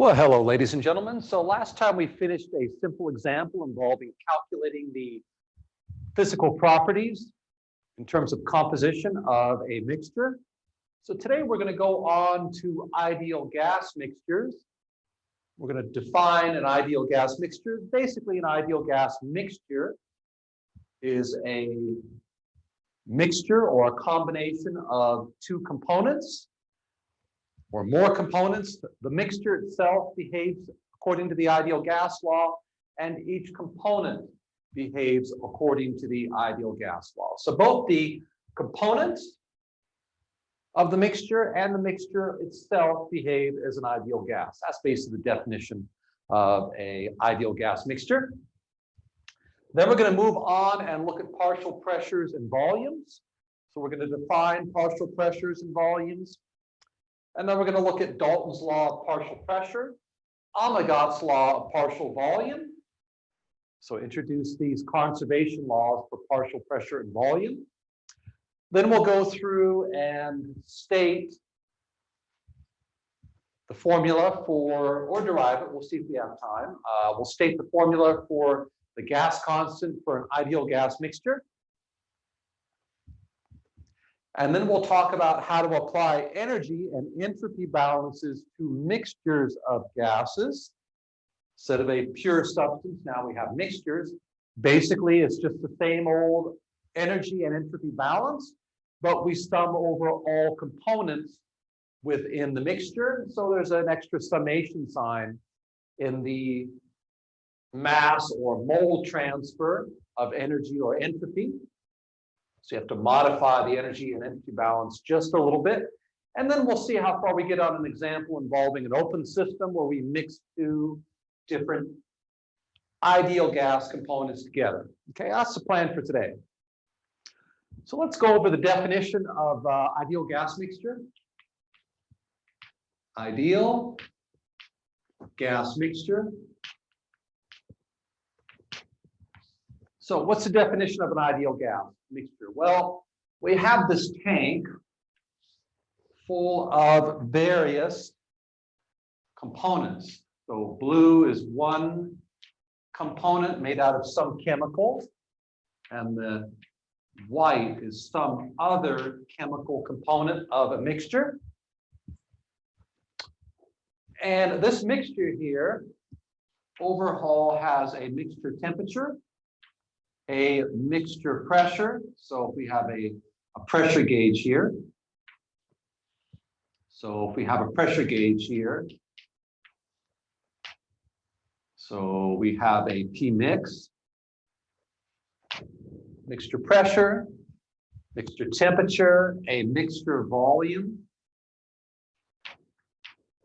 Well, hello, ladies and gentlemen. So last time we finished a simple example involving calculating the physical properties in terms of composition of a mixture. So today we're going to go on to ideal gas mixtures. We're going to define an ideal gas mixture. Basically, an ideal gas mixture is a mixture or a combination of two components or more components. The mixture itself behaves according to the ideal gas law, and each component behaves according to the ideal gas law. So both the components of the mixture and the mixture itself behave as an ideal gas. That's basically the definition of an ideal gas mixture. Then we're going to move on and look at partial pressures and volumes. So we're going to define partial pressures and volumes. And then we're going to look at Dalton's law of partial pressure, Omagoth's law of partial volume. So introduce these conservation laws for partial pressure and volume. Then we'll go through and state the formula for, or derive it, we'll see if we have time. We'll state the formula for the gas constant for an ideal gas mixture. And then we'll talk about how to apply energy and entropy balances to mixtures of gases. Instead of a pure substance, now we have mixtures. Basically, it's just the same old energy and entropy balance, but we sum over all components within the mixture. So there's an extra summation sign in the mass or mole transfer of energy or entropy. So you have to modify the energy and entropy balance just a little bit. And then we'll see how far we get on an example involving an open system where we mix two different ideal gas components together. Okay, that's the plan for today. So let's go over the definition of ideal gas mixture. Ideal gas mixture. So what's the definition of an ideal gas mixture? Well, we have this tank full of various components. So blue is one component made out of some chemical, and the white is some other chemical component of a mixture. And this mixture here overall has a mixture temperature, a mixture pressure. So if we have a pressure gauge here. So if we have a pressure gauge here. So we have a P mix, mixture pressure, mixture temperature, a mixture volume,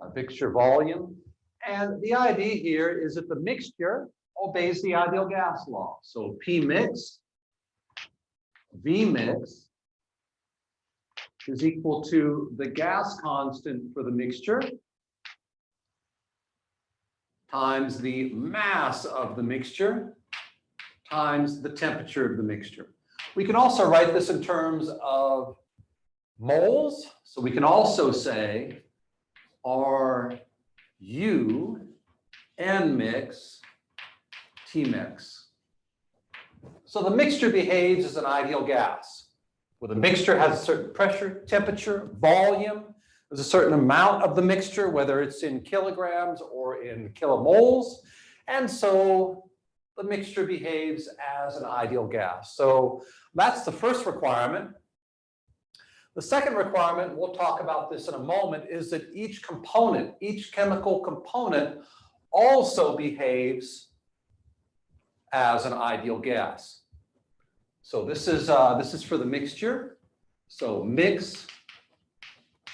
a mixture volume. And the idea here is that the mixture obeys the ideal gas law. So P mix, V mix is equal to the gas constant for the mixture times the mass of the mixture times the temperature of the mixture. We can also write this in terms of moles. So we can also say RU N mix T mix. So the mixture behaves as an ideal gas, where the mixture has a certain pressure, temperature, volume. There's a certain amount of the mixture, whether it's in kilograms or in kilomoles. And so the mixture behaves as an ideal gas. So that's the first requirement. The second requirement, we'll talk about this in a moment, is that each component, each chemical component also behaves as an ideal gas. So this is for the mixture. So mix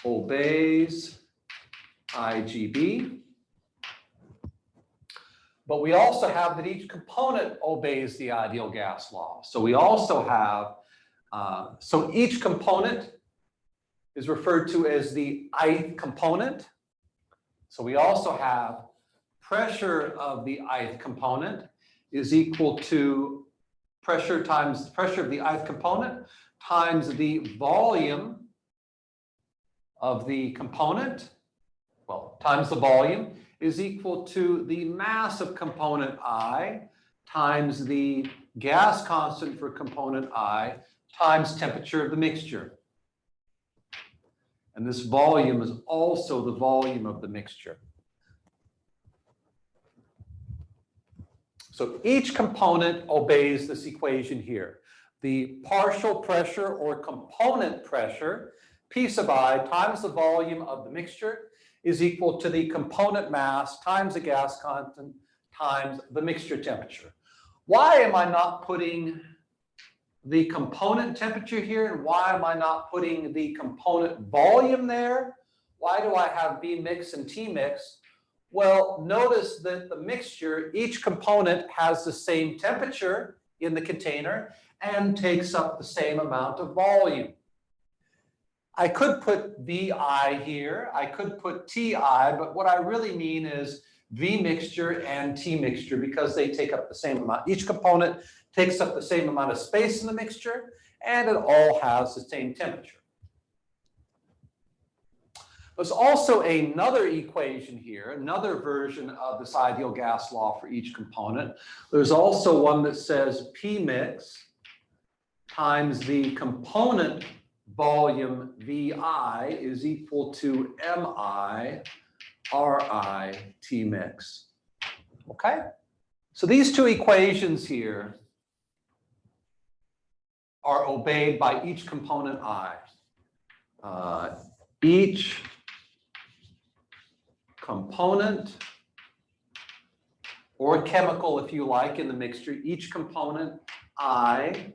obeys IGB. But we also have that each component obeys the ideal gas law. So we also have, so each component is referred to as the ith component. So we also have pressure of the ith component is equal to pressure times the pressure of the ith component times the volume of the component, well, times the volume is equal to the mass of component I times the gas constant for component I times temperature of the mixture. And this volume is also the volume of the mixture. So each component obeys this equation here. The partial pressure or component pressure, P sub I times the volume of the mixture, is equal to the component mass times the gas constant times the mixture temperature. Why am I not putting the component temperature here, and why am I not putting the component volume there? Why do I have B mix and T mix? Well, notice that the mixture, each component has the same temperature in the container and takes up the same amount of volume. I could put VI here, I could put TI, but what I really mean is V mixture and T mixture because they take up the same amount. Each component takes up the same amount of space in the mixture and it all has the same temperature. There's also another equation here, another version of this ideal gas law for each component. There's also one that says P mix times the component volume VI is equal to MI RI T mix. Okay? So these two equations here are obeyed by each component I. Each component or chemical, if you like, in the mixture, each component I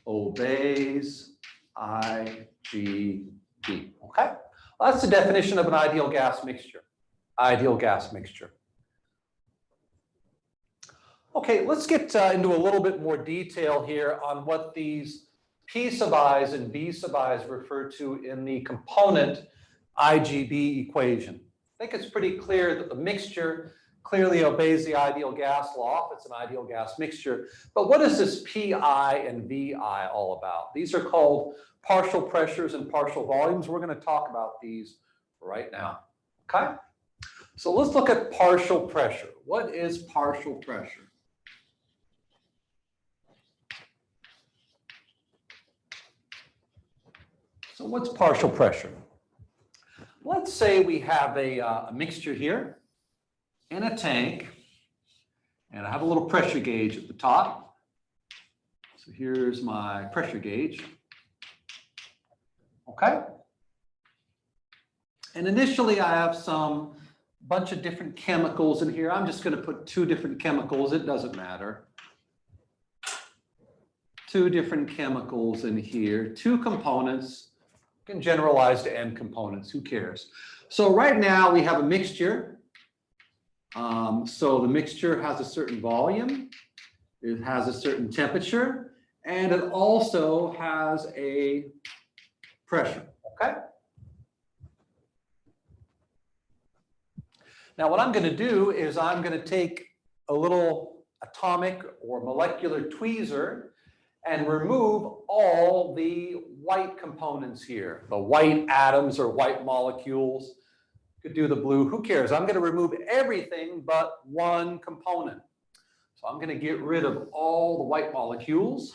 obeys IGB. Okay? Well, that's the definition of an ideal gas mixture. Ideal gas mixture. Okay, let's get into a little bit more detail here on what these P sub i's and B sub i's refer to in the component IGB equation. I think it's pretty clear that the mixture clearly obeys the ideal gas law if it's an ideal gas mixture. But what is this PI and VI all about? These are called partial pressures and partial volumes. We're going to talk about these right now. Okay? So let's look at partial pressure. What is partial pressure? So what's partial pressure? Let's say we have a mixture here in a tank, and I have a little pressure gauge at the top. So here's my pressure gauge. Okay? And initially I have some bunch of different chemicals in here. I'm just going to put two different chemicals. It doesn't matter. Two different chemicals in here, two components. Can generalize to n components, who cares? So right now we have a mixture. So the mixture has a certain volume, it has a certain temperature, and it also has a pressure, okay? Now what I'm going to do is I'm going to take a little atomic or molecular tweezer and remove all the white components here, the white atoms or white molecules. Could do the blue, who cares? I'm going to remove everything but one component. So I'm going to get rid of all the white molecules.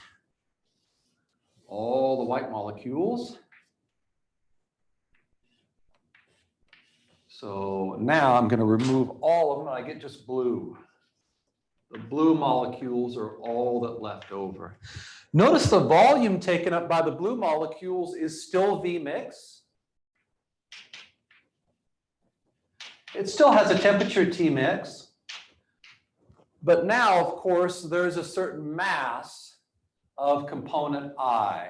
All the white molecules. So now I'm going to remove all of them and I get just blue. The blue molecules are all that left over. Notice the volume taken up by the blue molecules is still V mix. It still has a temperature T mix. But now, of course, there's a certain mass of component I.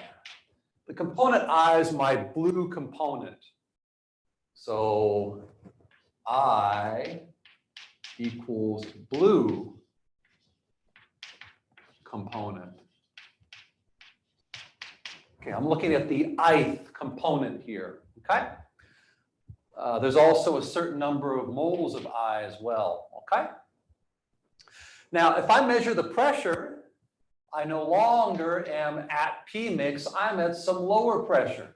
The component I is my blue component. So I equals blue component. Okay, I'm looking at the ith component here, okay? There's also a certain number of moles of I as well, okay? Now, if I measure the pressure, I no longer am at P mix, I'm at some lower pressure.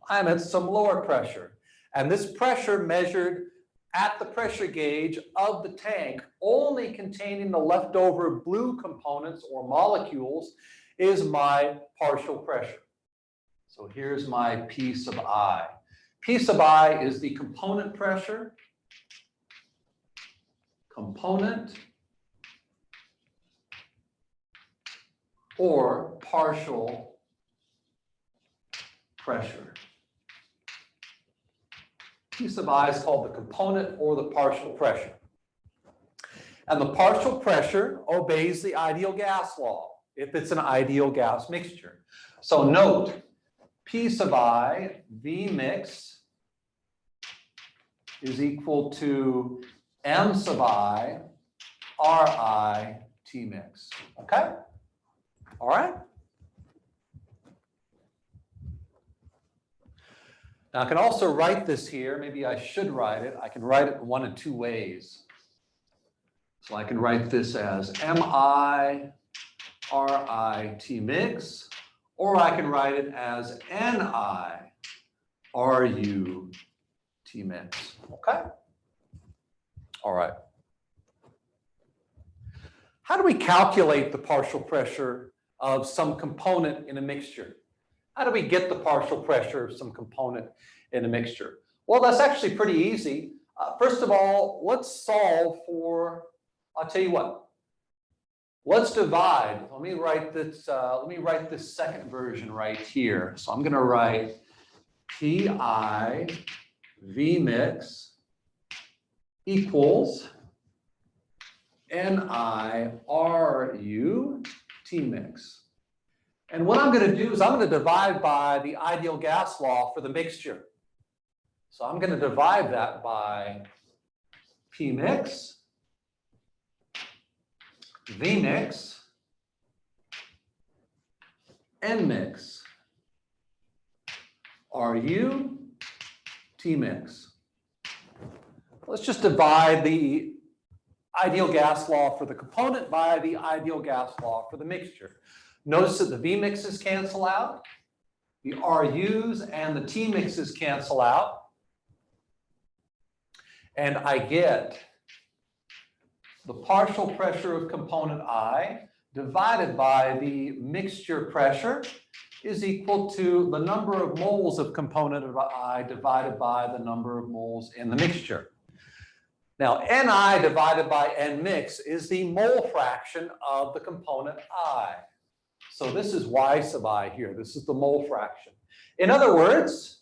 I'm at some lower pressure. And this pressure measured at the pressure gauge of the tank, only containing the leftover blue components or molecules, is my partial pressure. So here's my P sub I. P sub I is the component pressure, component or partial pressure. P sub I is called the component or the partial pressure. And the partial pressure obeys the ideal gas law if it's an ideal gas mixture. So note, P sub I V mix is equal to M sub I Ri T mix. Okay? All right? Now I can also write this here. Maybe I should write it. I can write it in one of two ways. So I can write this as Mi Ri mix, or I can write it as Ni Ru mix. Okay? All right. How do we calculate the partial pressure of some component in a mixture? How do we get the partial pressure of some component in a mixture? Well, that's actually pretty easy. First of all, let's solve for, I'll tell you what, let's divide. Let me write this second version right here. So I'm going to write Pi V mix equals Ni Ru T mix. And what I'm going to do is I'm going to divide by the ideal gas law for the mixture. So I'm going to divide that by P mix, V mix, N mix, Ru T mix. Let's just divide the ideal gas law for the component by the ideal gas law for the mixture. Notice that the V mixes cancel out, the RUs and the T mixes cancel out, and I get the partial pressure of component I divided by the mixture pressure is equal to the number of moles of component of I divided by the number of moles in the mixture. Now, Ni divided by N mix is the mole fraction of the component I. So this is Y sub I here. This is the mole fraction. In other words,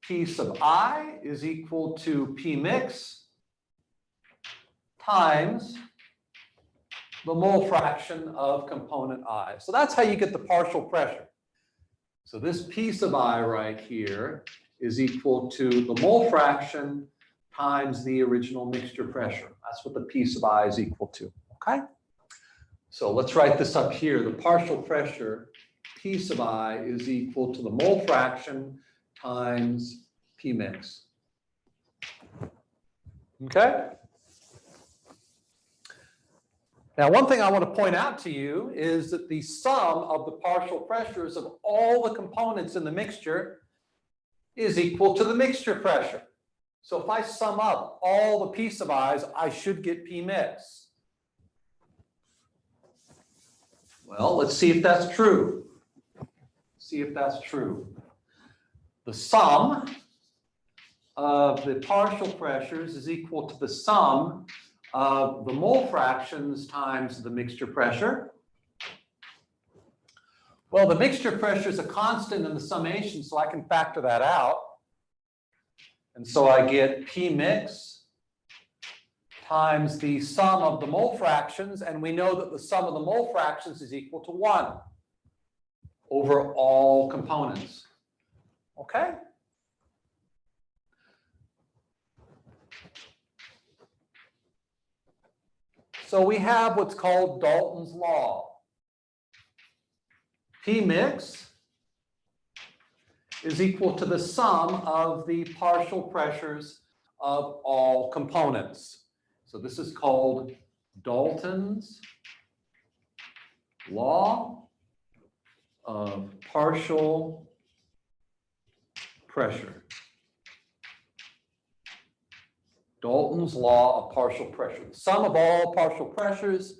P sub I is equal to P mix times the mole fraction of component I. So that's how you get the partial pressure. So this P sub I right here is equal to the mole fraction times the original mixture pressure. That's what the P sub I is equal to. Okay, so let's write this up here. The partial pressure, P sub I, is equal to the mole fraction times P mix. Okay? Now, one thing I want to point out to you is that the sum of the partial pressures of all the components in the mixture is equal to the mixture pressure. So if I sum up all the P sub I's, I should get P mix. Well, let's see if that's true. The sum of the partial pressures is equal to the sum of the mole fractions times the mixture pressure. Well, the mixture pressure is a constant in the summation, so I can factor that out. And so I get P mix times the sum of the mole fractions, and we know that the sum of the mole fractions is equal to 1 over all components. Okay? So we have what's called Dalton's law. P mix is equal to the sum of the partial pressures of all components. So this is called Dalton's law of partial pressure. Dalton's law of partial pressure. The sum of all partial pressures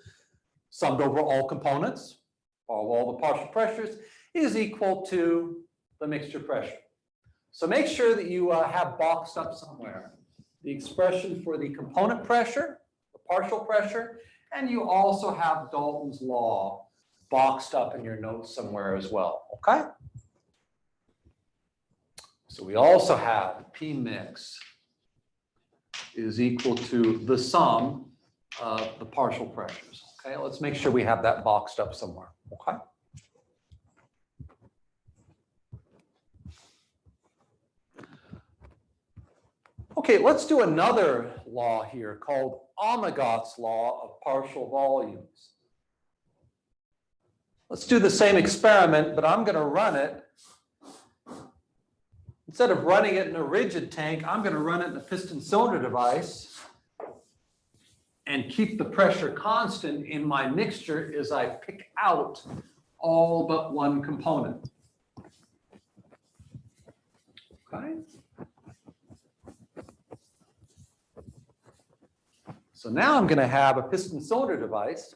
summed over all components, all the partial pressures, is equal to the mixture pressure. So make sure that you have boxed up somewhere the expression for the component pressure, the partial pressure, and you also have Dalton's law boxed up in your notes somewhere as well, okay? So we also have P mix is equal to the sum of the partial pressures. Okay, let's make sure we have that boxed up somewhere. Okay. Okay, let's do another law here called Omagoth's law of partial volumes. Let's do the same experiment, but I'm going to run it. Instead of running it in a rigid tank, I'm going to run it in a piston cylinder device and keep the pressure constant in my mixture as I pick out all but one component. Okay. So now I'm going to have a piston cylinder device.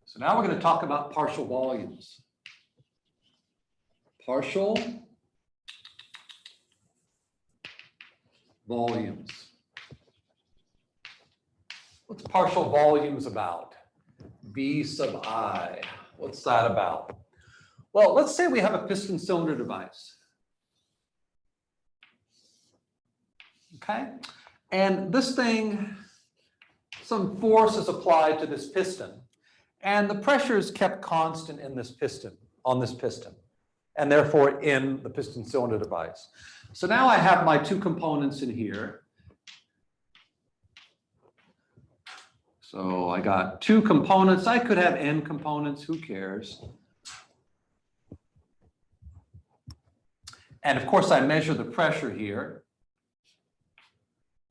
So now we're going to talk about partial volumes. Partial volumes. What's partial volumes about? V sub I. What's that about? Well, let's say we have a piston cylinder device. Okay? And this thing, some force is applied to this piston. And the pressure is kept constant in this piston, on this piston, and therefore in the piston cylinder device. So now I have my two components in here. So I got two components. I could have n components, who cares? And of course I measure the pressure here.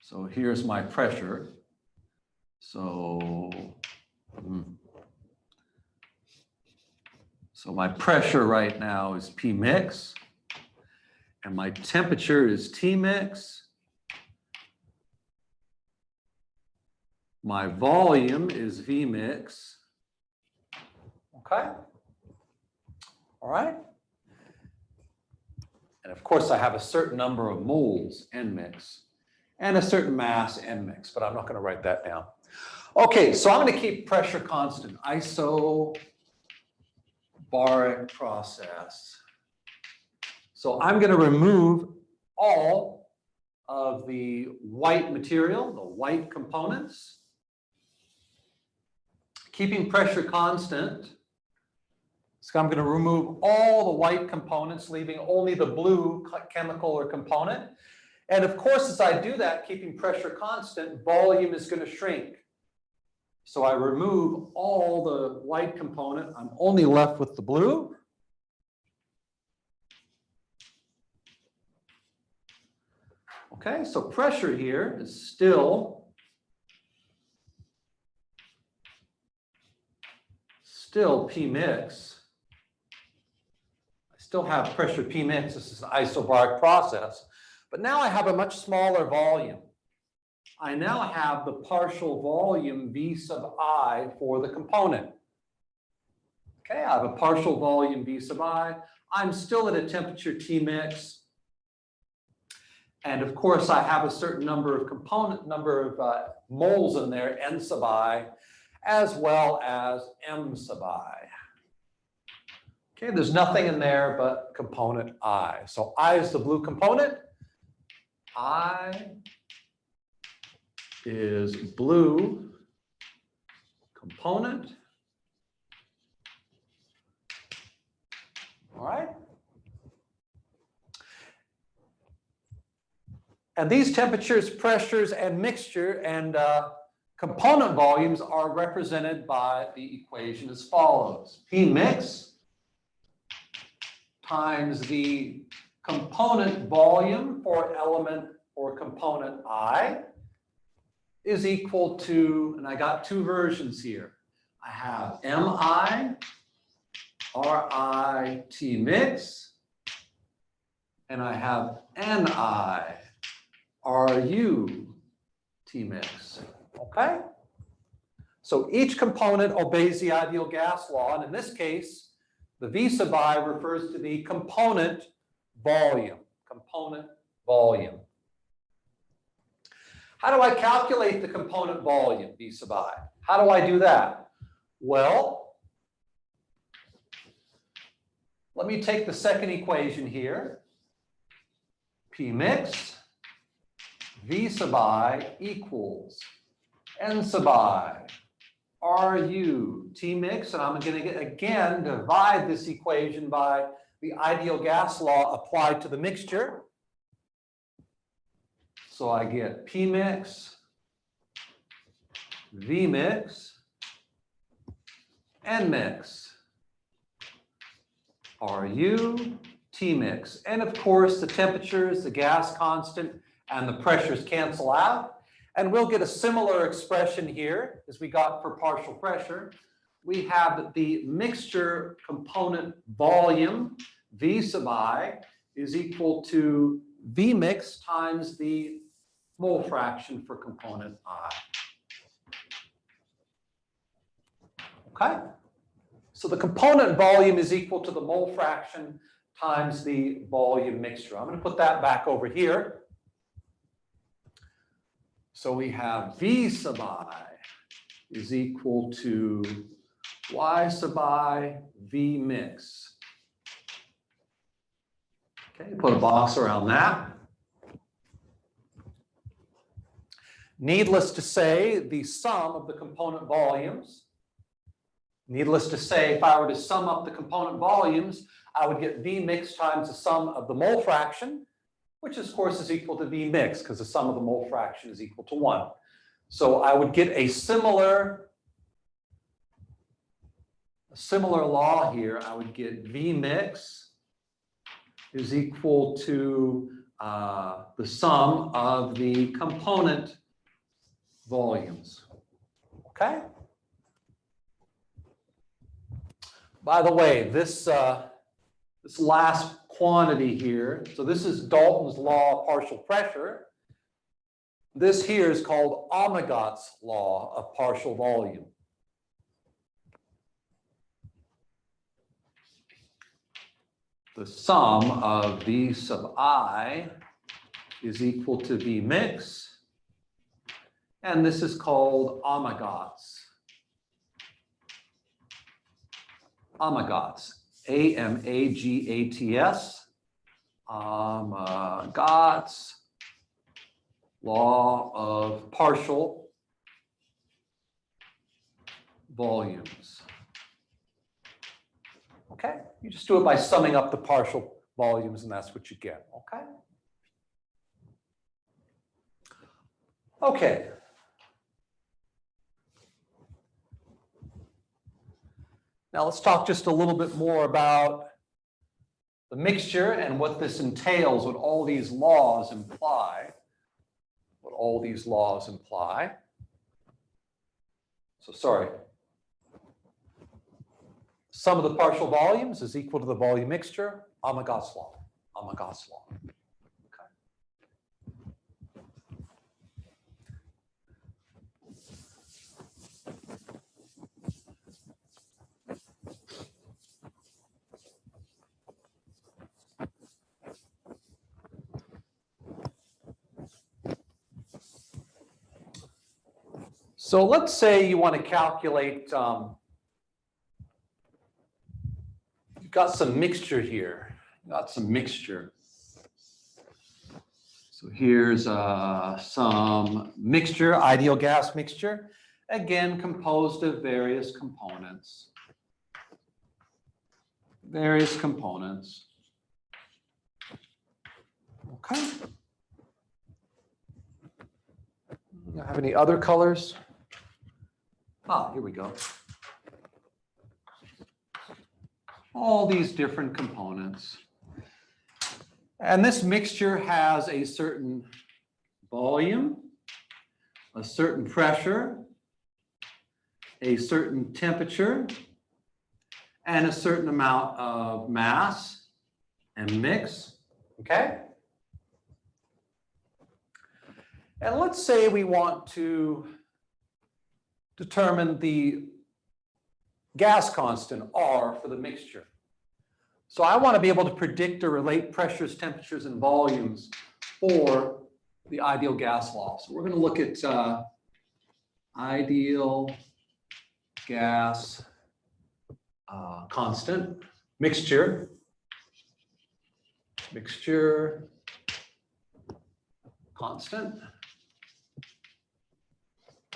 So here's my pressure. So my pressure right now is P mix, and my temperature is T mix. My volume is V mix. Okay? All right? And of course, I have a certain number of moles, N mix, and a certain mass, N mix, but I'm not going to write that down. Okay, so I'm going to keep pressure constant. Isobaric process. So I'm going to remove all of the white material, the white components, keeping pressure constant. So I'm going to remove all the white components, leaving only the blue chemical or component. And of course, as I do that, keeping pressure constant, volume is going to shrink. So I remove all the white component. I'm only left with the blue. Okay, so pressure here is still P mix. I still have pressure P mix. This is an isobaric process. But now I have a much smaller volume. I now have the partial volume V sub I for the component. Okay, I have a partial volume V sub I. I'm still at a temperature T mix. And of course, I have a certain number of moles in there, N sub I, as well as M sub I. Okay, there's nothing in there but component I. So I is the blue component. I is blue component. All right. And these temperatures, pressures, and mixture and component volumes are represented by the equation as follows. P mix times the component volume for element or component I is equal to, and I got two versions here. I have MI, RI, T mix, and I have Ni, Ru, T mix. Okay? So each component obeys the ideal gas law, and in this case, the V sub I refers to the component volume. Component volume. How do I calculate the component volume, V sub I? How do I do that? Well, let me take the second equation here. P mix V sub I equals N sub I Ru T mix, and I'm going to again divide this equation by the ideal gas law applied to the mixture. So I get P mix, V mix, N mix, Ru, T mix. And of course, the temperatures, the gas constant, and the pressures cancel out. And we'll get a similar expression here as we got for partial pressure. We have that the mixture component volume, V sub I, is equal to V mix times the mole fraction for component I. Okay? So the component volume is equal to the mole fraction times the volume mixture. I'm going to put that back over here. So we have V sub I is equal to Y sub I V mix. Okay, put a box around that. Needless to say, the sum of the component volumes. Needless to say, if I were to sum up the component volumes, I would get V mix times the sum of the mole fraction, which of course is equal to V mix because the sum of the mole fraction is equal to 1. So I would get a similar law here. I would get V mix is equal to the sum of the component volumes. Okay? By the way, this last quantity here, so this is Dalton's law of partial pressure. This here is called Omagoth's law of partial volume. The sum of V sub I is equal to V mix, and this is called Omagoth's. Omagoth's. Amagats. Omagoth's law of partial volumes. Okay, you just do it by summing up the partial volumes, and that's what you get. Okay. Okay. Now let's talk just a little bit more about the mixture and what this entails, what all these laws imply. What all these laws imply. So sorry. Sum of the partial volumes is equal to the volume mixture, Omagoth's law. Omagoth's law. So let's say you want to calculate, you've got some mixture here. Got some mixture. So here's some mixture, ideal gas mixture, again composed of various components. Various components. Okay. Do I have any other colors? Ah, here we go. All these different components. And this mixture has a certain volume, a certain pressure, a certain temperature, and a certain amount of mass and mix. Okay? And let's say we want to determine the gas constant, R, for the mixture. So I want to be able to predict or relate pressures, temperatures, and volumes for the ideal gas law. So we're going to look at ideal gas constant, mixture, constant.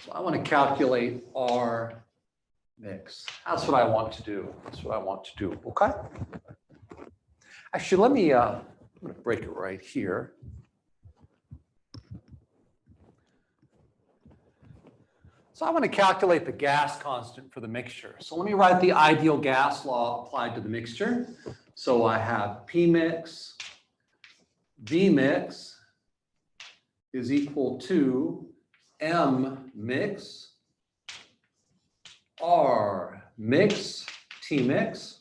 So I want to calculate R mix. That's what I want to do. That's what I want to do. Okay? Actually, let me, I'm going to break it right here. So I want to calculate the gas constant for the mixture. So let me write the ideal gas law applied to the mixture. So I have P mix, V mix is equal to M mix, R mix, T mix.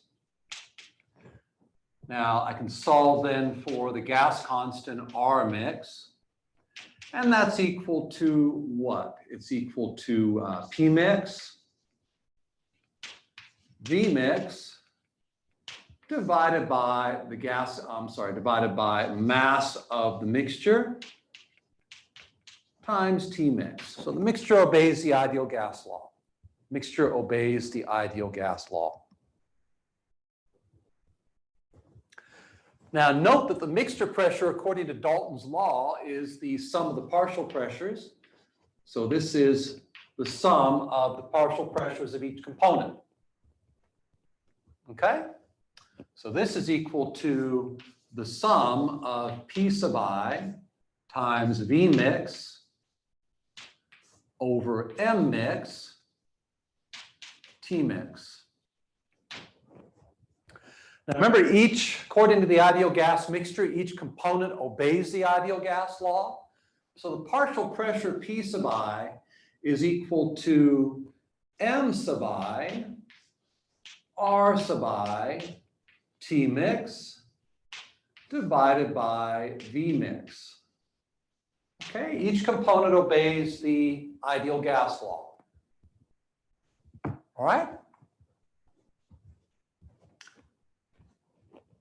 Now I can solve then for the gas constant R mix. And that's equal to what? It's equal to P mix, V mix, divided by the divided by mass of the mixture times T mix. So the mixture obeys the ideal gas law. Mixture obeys the ideal gas law. Now note that the mixture pressure according to Dalton's law is the sum of the partial pressures. So this is the sum of the partial pressures of each component. Okay? So this is equal to the sum of P sub I times V mix over M mix T mix. Now remember, according to the ideal gas mixture, each component obeys the ideal gas law. So the partial pressure P sub I is equal to M sub I, R sub I, T mix, divided by V mix. Okay, each component obeys the ideal gas law. All right?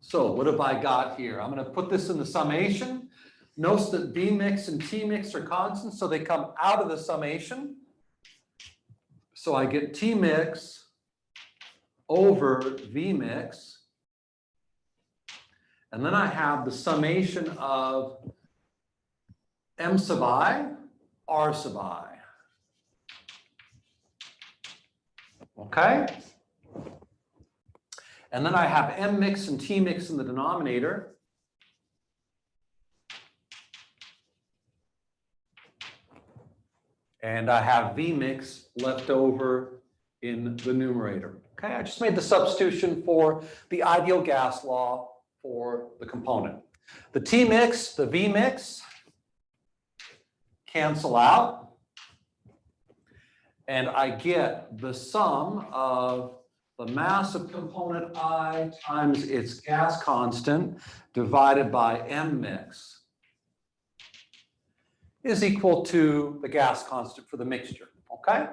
So what have I got here? I'm going to put this in the summation. Notice that V mix and T mix are constants, so they come out of the summation. So I get T mix over V mix. And then I have the summation of M sub I, R sub I. Okay? And then I have M mix and T mix in the denominator. And I have V mix left over in the numerator. Okay, I just made the substitution for the ideal gas law for the component. The T mix, the V mix cancel out. And I get the sum of the mass of component I times its gas constant divided by M mix is equal to the gas constant for the mixture, okay?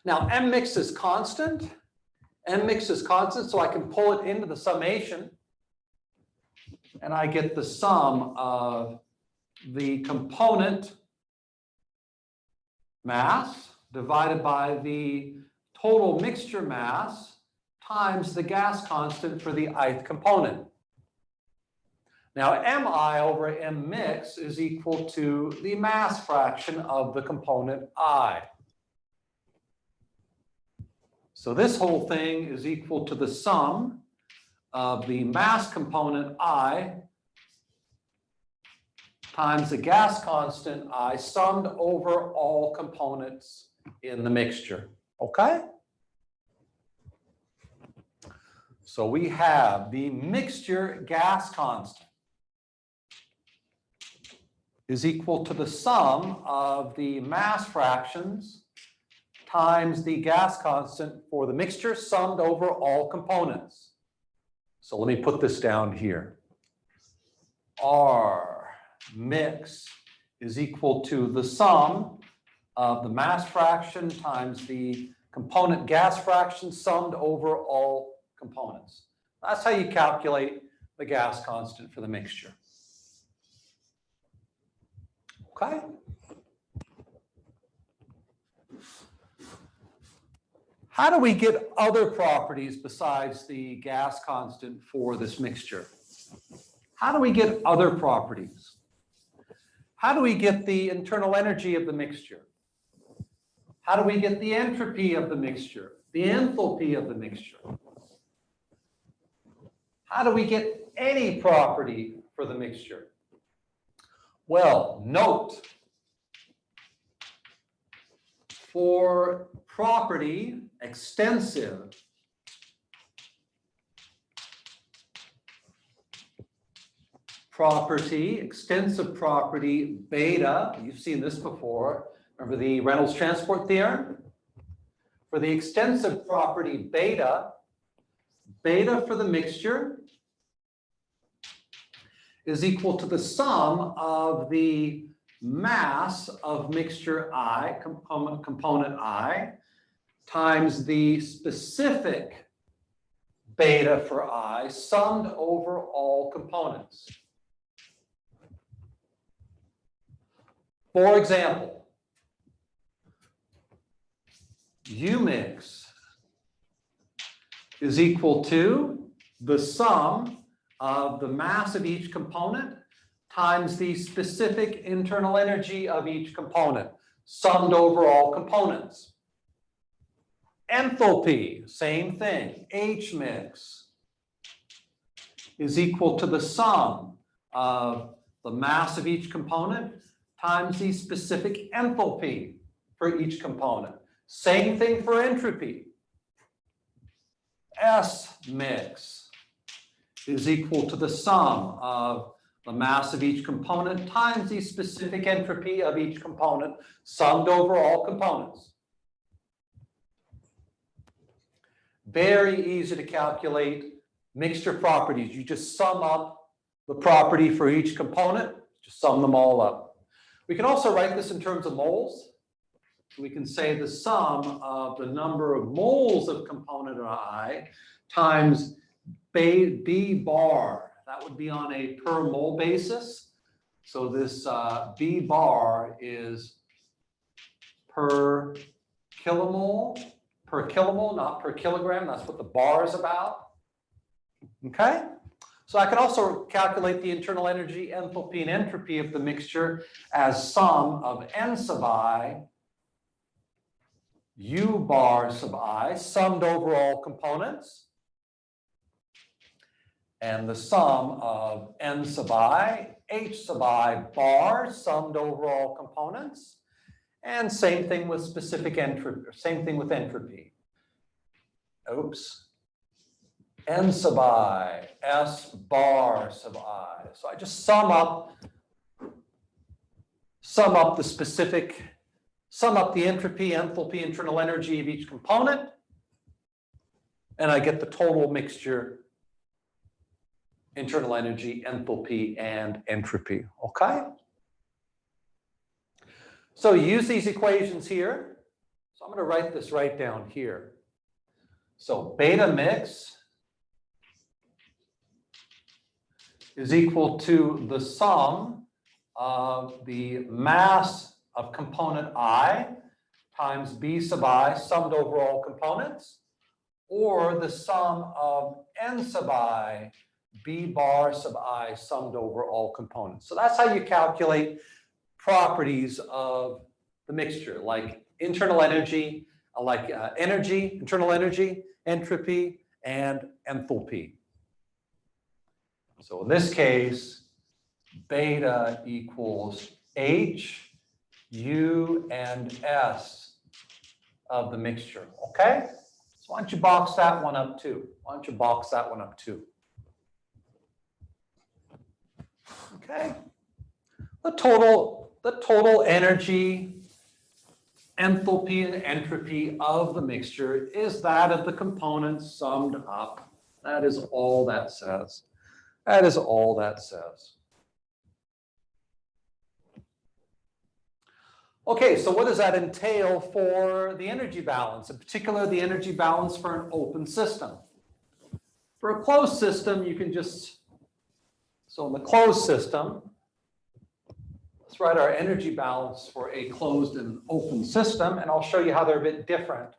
Now, M mix is constant. M mix is constant, so I can pull it into the summation. And I get the sum of the component mass divided by the total mixture mass times the gas constant for the ith component. Now, Mi over M mix is equal to the mass fraction of the component I. So this whole thing is equal to the sum of the mass component I times the gas constant I summed over all components in the mixture. Okay? So we have the mixture gas constant is equal to the sum of the mass fractions times the gas constant for the mixture summed over all components. So let me put this down here. R mix is equal to the sum of the mass fraction times the component gas fraction summed over all components. That's how you calculate the gas constant for the mixture. Okay? How do we get other properties besides the gas constant for this mixture? How do we get other properties? How do we get the internal energy of the mixture? How do we get the entropy of the mixture? The enthalpy of the mixture? How do we get any property for the mixture? Well, note, for property extensive, extensive property beta, you've seen this before. Remember the Reynolds transport theorem? For the extensive property beta, beta for the mixture is equal to the sum of the mass of mixture I, component I, times the specific beta for I summed over all components. For example, U mix is equal to the sum of the mass of each component times the specific internal energy of each component, summed over all components. Enthalpy, same thing. H mix is equal to the sum of the mass of each component times the specific enthalpy for each component. Same thing for entropy. S mix is equal to the sum of the mass of each component times the specific entropy of each component summed over all components. Very easy to calculate mixture properties. You just sum up the property for each component, just sum them all up. We can also write this in terms of moles. We can say the sum of the number of moles of component I times B bar. That would be on a per mole basis. So this B bar is per kilomole, not per kilogram. That's what the bar is about. Okay? So I can also calculate the internal energy, enthalpy, and entropy of the mixture as sum of N sub I, U bar sub I, summed over all components, and the sum of N sub I, H sub I bar, summed over all components, and same thing with specific entropy, same thing with entropy. Oops. N sub I, S bar sub I. So I just sum up the specific, sum up the entropy, enthalpy, internal energy of each component, and I get the total mixture, internal energy, enthalpy, and entropy. Okay? So use these equations here. So I'm going to write this right down here. So beta mix is equal to the sum of the mass of component I times B sub I summed over all components, or the sum of N sub I B bar sub I summed over all components. So that's how you calculate properties of the mixture, like internal energy, internal energy, entropy, and enthalpy. So in this case, beta equals H, U, and S of the mixture, okay? So why don't you box that one up too? Okay? The total energy, enthalpy, and entropy of the mixture is that of the components summed up. That is all that says. That is all that says. Okay, so what does that entail for the energy balance, in particular the energy balance for an open system? For a closed system, you can just, so in the closed system, let's write our energy balance for a closed and open system, and I'll show you how they're a bit different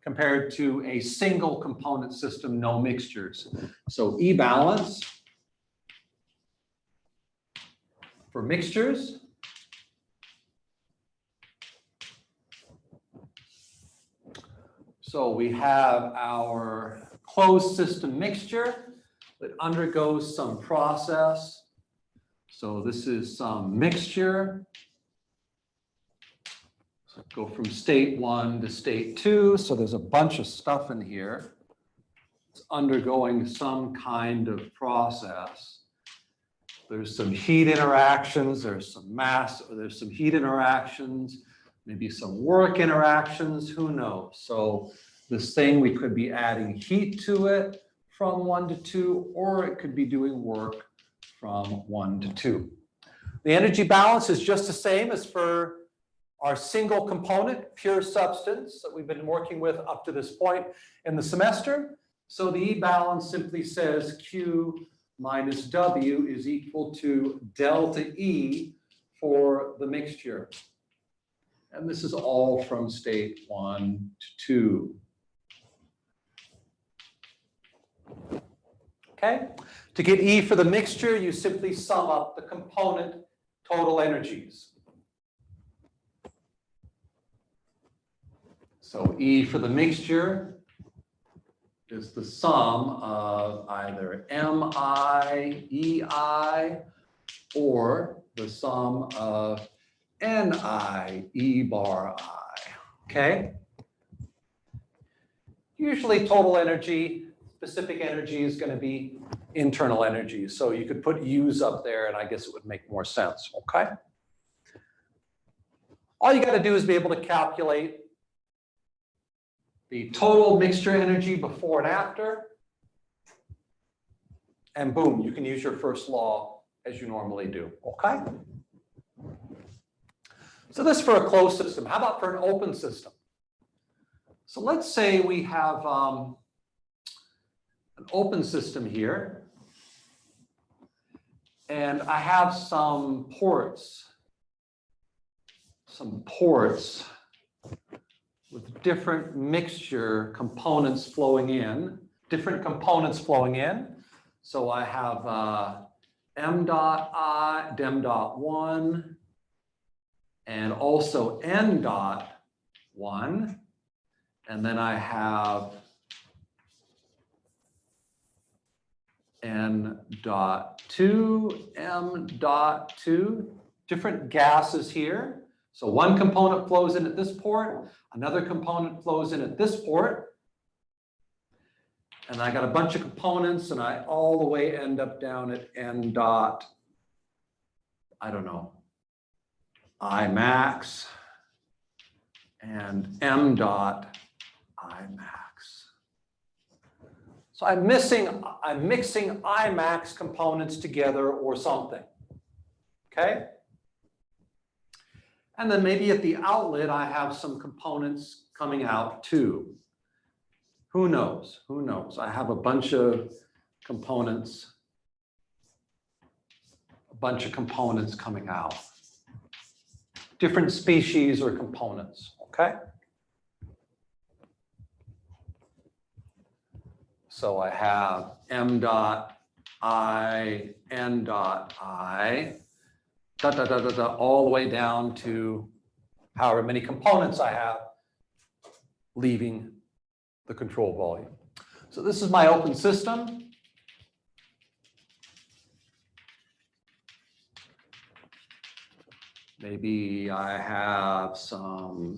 compared to a single component system, no mixtures. So E balance for mixtures. So we have our closed system mixture that undergoes some process. So this is some mixture. So go from state 1 to state 2. So there's a bunch of stuff in here. It's undergoing some kind of process. There's some heat interactions, there's some mass, or there's some heat interactions, maybe some work interactions, who knows? So this thing, we could be adding heat to it from 1 to 2, or it could be doing work from 1 to 2. The energy balance is just the same as for our single component, pure substance, that we've been working with up to this point in the semester. So the E balance simply says Q minus W is equal to delta E for the mixture. And this is all from state 1 to 2. Okay, to get E for the mixture, you simply sum up the component total energies. So E for the mixture is the sum of either MI, EI, or the sum of NI, E bar I, okay? Usually total energy, specific energy is going to be internal energy. So you could put U's up there and I guess it would make more sense, okay? All you got to do is be able to calculate the total mixture energy before and after, and boom, you can use your first law as you normally do, okay? So this is for a closed system. How about for an open system? So let's say we have an open system here, and I have some ports with different mixture components flowing in, So I have M dot I, dem dot 1, and also N dot 1. And then I have N dot 2, M dot 2, different gases here. So one component flows in at this port, another component flows in at this port. And I got a bunch of components and I all the way end up down at N dot, I don't know, I max and M dot I max. So I'm mixing I max components together or something, okay? And then maybe at the outlet, I have some components coming out too. Who knows? Who knows? I have a bunch of components coming out. Different species or components, okay? So I have M dot I, N dot I, all the way down to however many components I have leaving the control volume. So this is my open system. Maybe I have some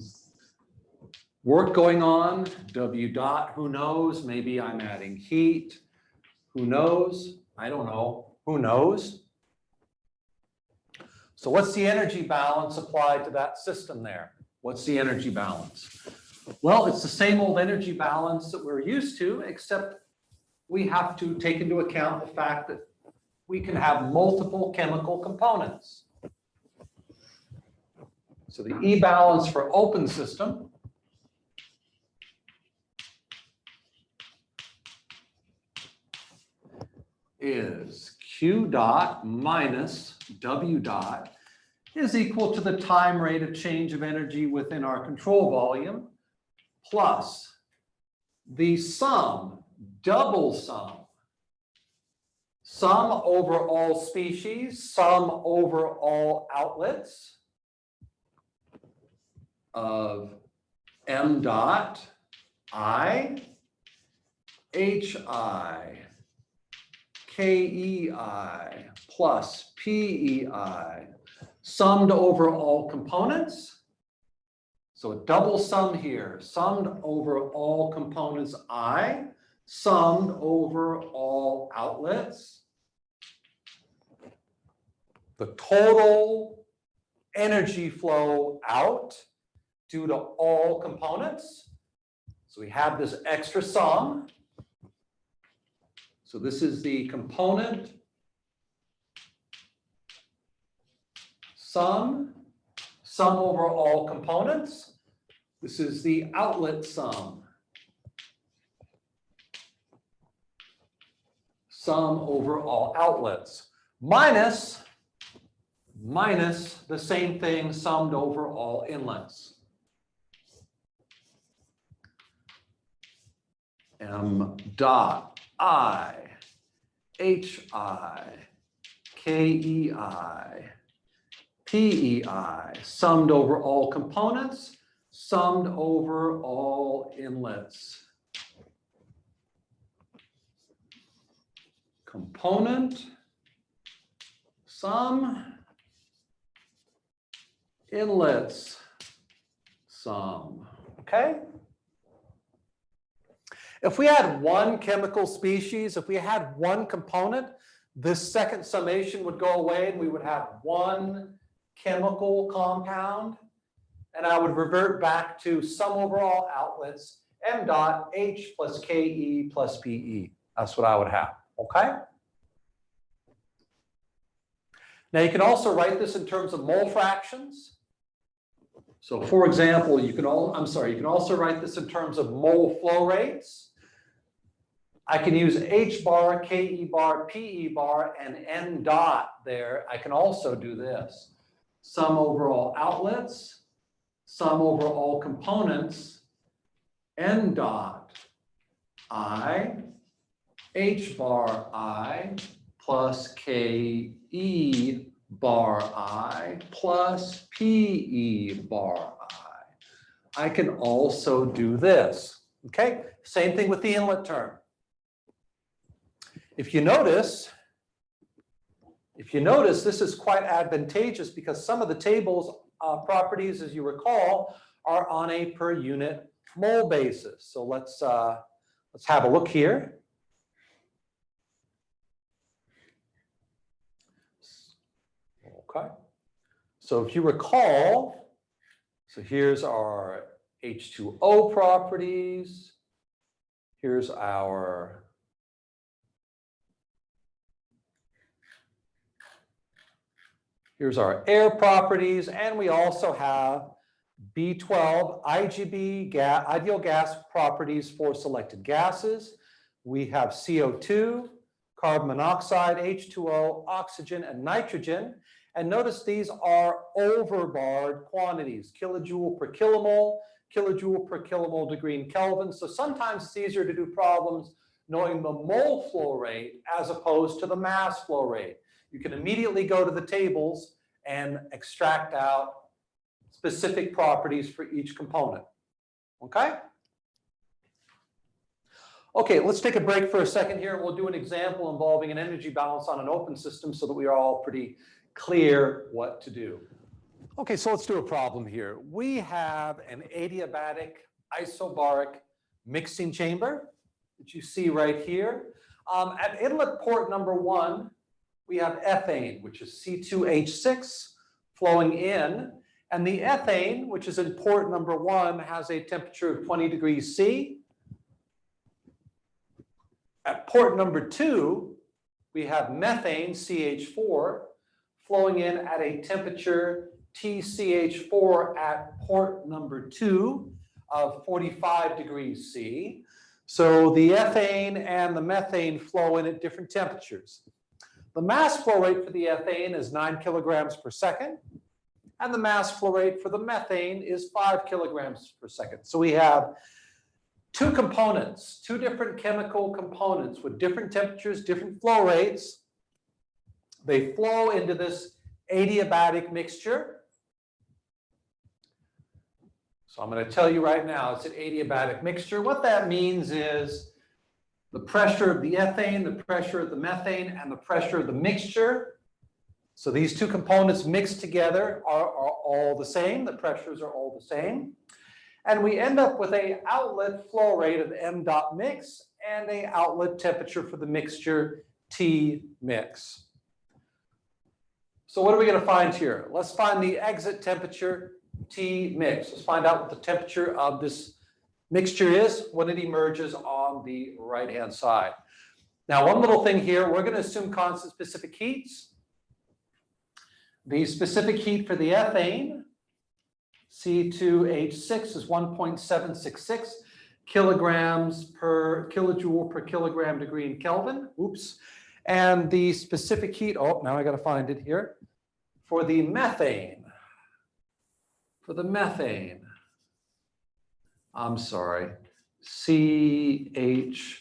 work going on, W dot, who knows? Maybe I'm adding heat, who knows? I don't know, who knows? So what's the energy balance applied to that system there? What's the energy balance? Well, it's the same old energy balance that we're used to, except we have to take into account the fact that we can have multiple chemical components. So the E balance for open system is Q dot minus W dot is equal to the time rate of change of energy within our control volume plus the sum, double sum over all species, sum over all outlets of M dot I, HI, KEI plus PEI summed over all components. So a double sum here, summed over all components I, summed over all outlets. The total energy flow out due to all components. So we have this extra sum. So this is the component sum over all components. This is the outlet sum over all outlets, minus the same thing summed over all inlets. M dot I, HI, KEI, PEI, summed over all components, summed over all inlets. Component, sum, inlets, sum. Okay? If we had one chemical species, if we had one component, this second summation would go away and we would have one chemical compound, and I would revert back to sum over all outlets, M dot H plus KE plus PE. That's what I would have, okay? Now you can also write this in terms of mole fractions. So for example, you can also write this in terms of mole flow rates. I can use H bar, KE bar, PE bar, and N dot there. I can also do this. Sum over all outlets, sum over all components, N dot I, H bar I, plus KE bar I, plus PE bar I. I can also do this, okay? Same thing with the inlet term. If you notice, this is quite advantageous because some of the table's properties, as you recall, are on a per unit mole basis. So let's have a look here. Okay. So if you recall, so here's our H2O properties. Here's our air properties, and we also have B12 IGB ideal gas properties for selected gases. We have CO2, carbon monoxide, H2O, oxygen, and nitrogen. And notice these are overbarred quantities, kilojoule per kilomole, kilojoule per kilomole degree in Kelvin. So sometimes it's easier to do problems knowing the mole flow rate as opposed to the mass flow rate. You can immediately go to the tables and extract out specific properties for each component. Okay? Okay, let's take a break for a second here and we'll do an example involving an energy balance on an open system so that we are all pretty clear what to do. Okay, so let's do a problem here. We have an adiabatic isobaric mixing chamber that you see right here. At inlet port number 1, we have ethane, which is C2H6 flowing in. And the ethane, which is in port number 1, has a temperature of 20 degrees C. At port number 2, we have methane, CH4, flowing in at a temperature TCH4 at port number 2 of 45 degrees C. So the ethane and the methane flow in at different temperatures. The mass flow rate for the ethane is 9 kilograms per second, and the mass flow rate for the methane is 5 kilograms per second. So we have two components, two different chemical components with different temperatures, different flow rates. They flow into this adiabatic mixture. So I'm going to tell you right now, it's an adiabatic mixture. What that means is the pressure of the ethane, the pressure of the methane, and the pressure of the mixture. So these two components mixed together are all the same. The pressures are all the same. And we end up with an outlet flow rate of m dot mix and an outlet temperature for the mixture T mix. So what are we going to find here? Let's find the exit temperature T mix. Let's find out what the temperature of this mixture is when it emerges on the right-hand side. Now, one little thing here, we're going to assume constant specific heats. The specific heat for the ethane, C2H6, is 1.766 kilograms per kilojoule per kilogram degree in Kelvin. Oops. And the specific heat, oh, now I got to find it here, for the methane. I'm sorry, CH4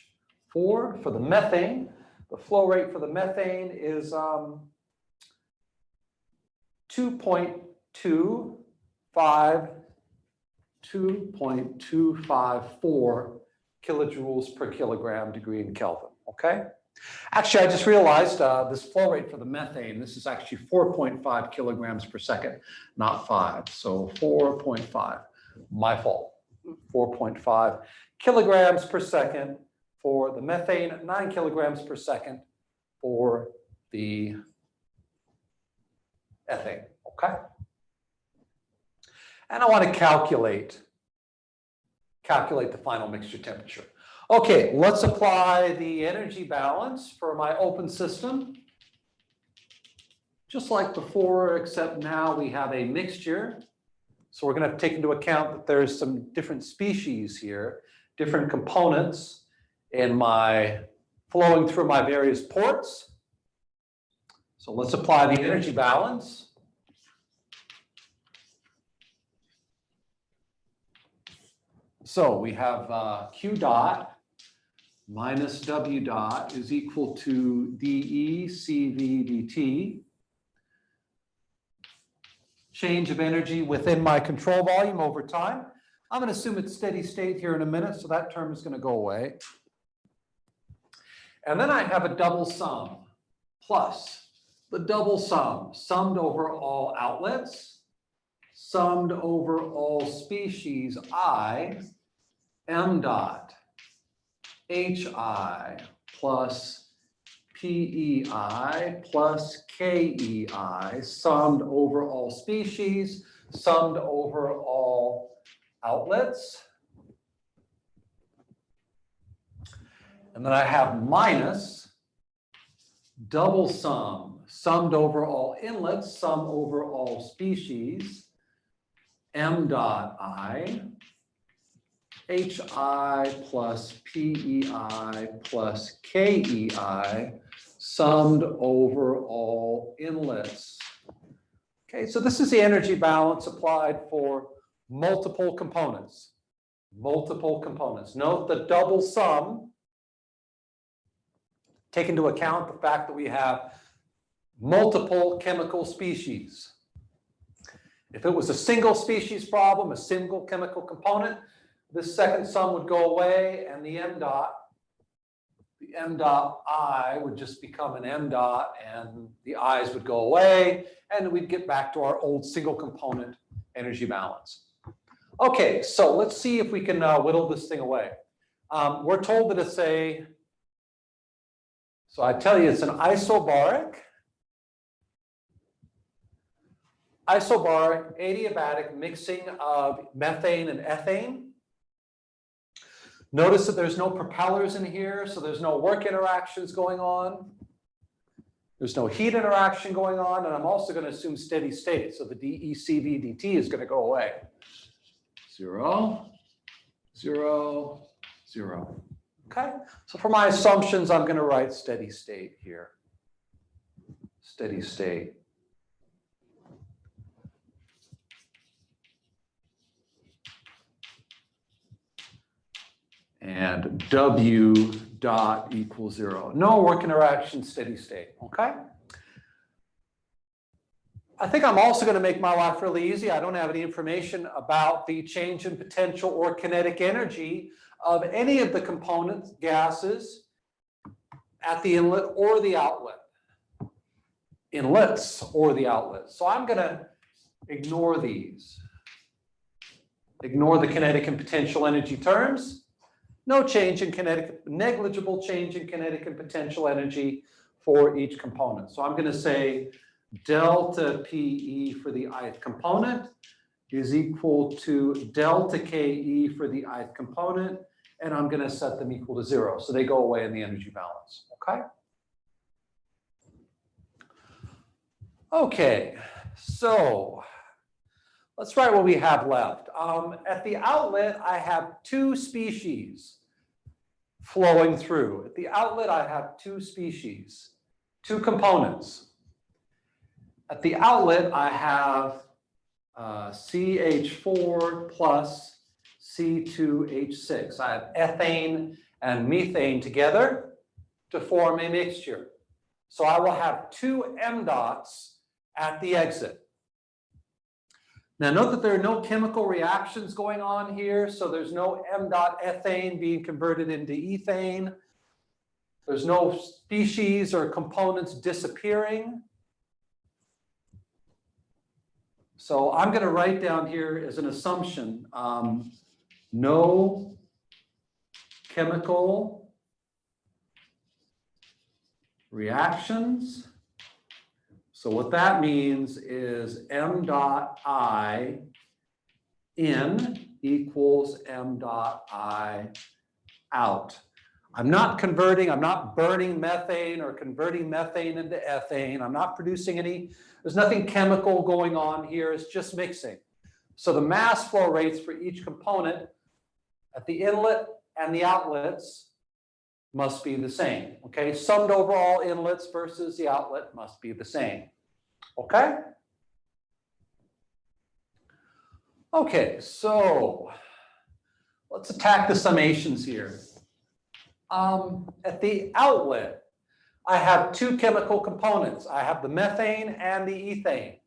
for the methane. The flow rate for the methane is 2.254 kilojoules per kilogram degree in Kelvin, okay? Actually, I just realized this flow rate for the methane, this is actually 4.5 kilograms per second, not 5. So 4.5, my fault. 4.5 kilograms per second for the methane, 9 kilograms per second for the ethane, okay? And I want to calculate the final mixture temperature. Okay, let's apply the energy balance for my open system. Just like before, except now we have a mixture. So we're going to have to take into account that there's some different species here, different components in my flowing through my various ports. So let's apply the energy balance. So we have Q dot minus W dot is equal to dE CV dt. Change of energy within my control volume over time. I'm going to assume it's steady state here in a minute, so that term is going to go away. And then I have a double sum plus the double sum, summed over all outlets, summed over all species I, m dot hi plus PEI plus KEI, summed over all species, summed over all outlets. And then I have minus double sum, summed over all inlets, sum over all species, m dot I, HI plus PEI plus KEI, summed over all inlets. Okay, so this is the energy balance applied for multiple components. Multiple components. Note the double sum. Take into account the fact that we have multiple chemical species. If it was a single species problem, a single chemical component, this second sum would go away and the m dot I would just become an m dot and the i's would go away and we'd get back to our old single component energy balance. Okay, so let's see if we can whittle this thing away. We're told that it's a, so I tell you it's an isobaric adiabatic mixing of methane and ethane. Notice that there's no propellers in here, so there's no work interactions going on. There's no heat interaction going on, and I'm also going to assume steady state. So the dECV dt is going to go away. 0, 0, 0. Okay, so for my assumptions, I'm going to write steady state here. Steady state. And W dot equals 0. No work interaction, steady state, okay? I think I'm also going to make my life really easy. I don't have any information about the change in potential or kinetic energy of any of the components, gases, at the inlet or the outlet. Inlets or the outlets. So I'm going to ignore these. Ignore the kinetic and potential energy terms. No change in kinetic, negligible change in kinetic and potential energy for each component. So I'm going to say delta PE for the ith component is equal to delta KE for the ith component, and I'm going to set them equal to 0. So they go away in the energy balance, okay? Okay, so let's write what we have left. At the outlet, I have 2 species flowing through. At the outlet, I have 2 species, 2 components. At the outlet, I have CH4 plus C2H6. I have ethane and methane together to form a mixture. So I will have 2 m dots at the exit. Now note that there are no chemical reactions going on here, so there's no m dot ethane being converted into ethane. There's no species or components disappearing. So I'm going to write down here as an assumption, no chemical reactions. So what that means is m dot I in equals m dot I out. I'm not converting, I'm not burning methane or converting methane into ethane. I'm not producing any, there's nothing chemical going on here, it's just mixing. So the mass flow rates for each component at the inlet and the outlets must be the same, okay? Summed over all inlets versus the outlet must be the same, okay? Okay, so let's attack the summations here. At the outlet, I have 2 chemical components. I have the methane and the ethane.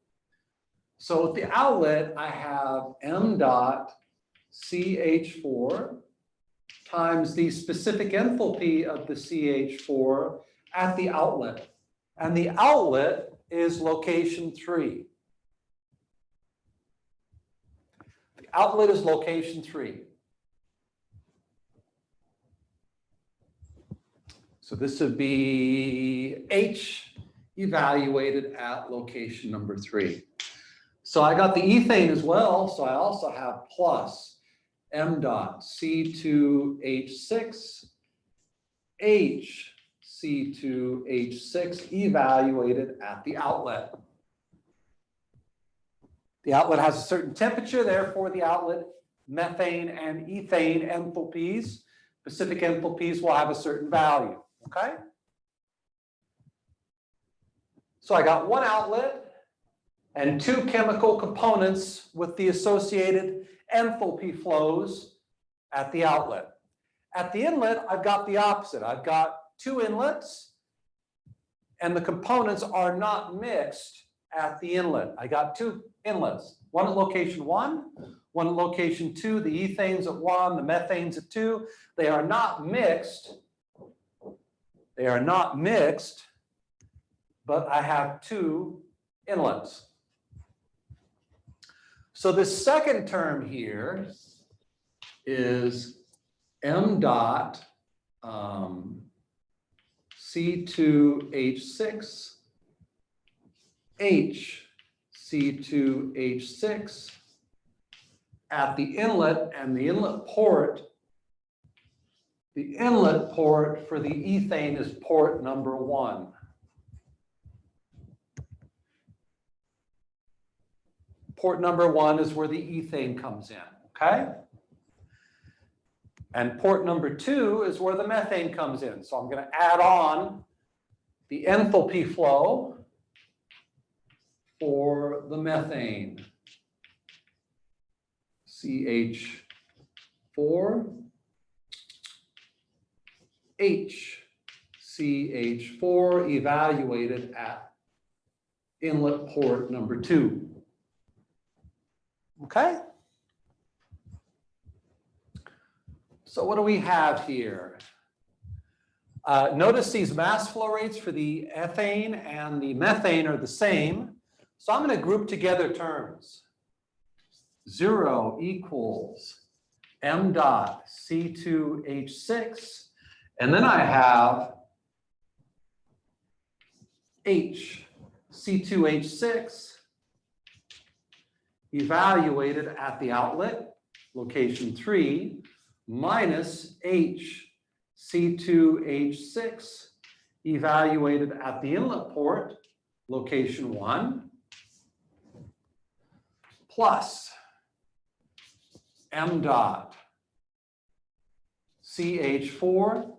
So at the outlet, I have m dot CH4 times the specific enthalpy of the CH4 at the outlet. And the outlet is location 3. The outlet is location 3. So this would be H evaluated at location number 3. So I got the ethane as well, so I also have plus m dot C2H6 H C2H6 evaluated at the outlet. The outlet has a certain temperature, therefore the outlet methane and ethane enthalpies, specific enthalpies will have a certain value, okay? So I got 1 outlet and 2 chemical components with the associated enthalpy flows at the outlet. At the inlet, I've got the opposite. I've got 2 inlets, and the components are not mixed at the inlet. I got 2 inlets, one at location 1, one at location 2. The ethane's at 1, the methane's at 2. They are not mixed. They are not mixed, but I have 2 inlets. So this second term here is m dot C2H6 H C2H6 at the inlet, and the inlet port for the ethane is port number 1. Port number 1 is where the ethane comes in, okay? And port number 2 is where the methane comes in. So I'm going to add on the enthalpy flow for the methane. CH4, HCH4 evaluated at inlet port number 2. Okay? So what do we have here? Notice these mass flow rates for the ethane and the methane are the same. So I'm going to group together terms. 0 equals m dot C2H6. And then I have H C2H6 evaluated at the outlet, location 3, minus H C2H6 evaluated at the inlet port, location 1, plus m dot CH4,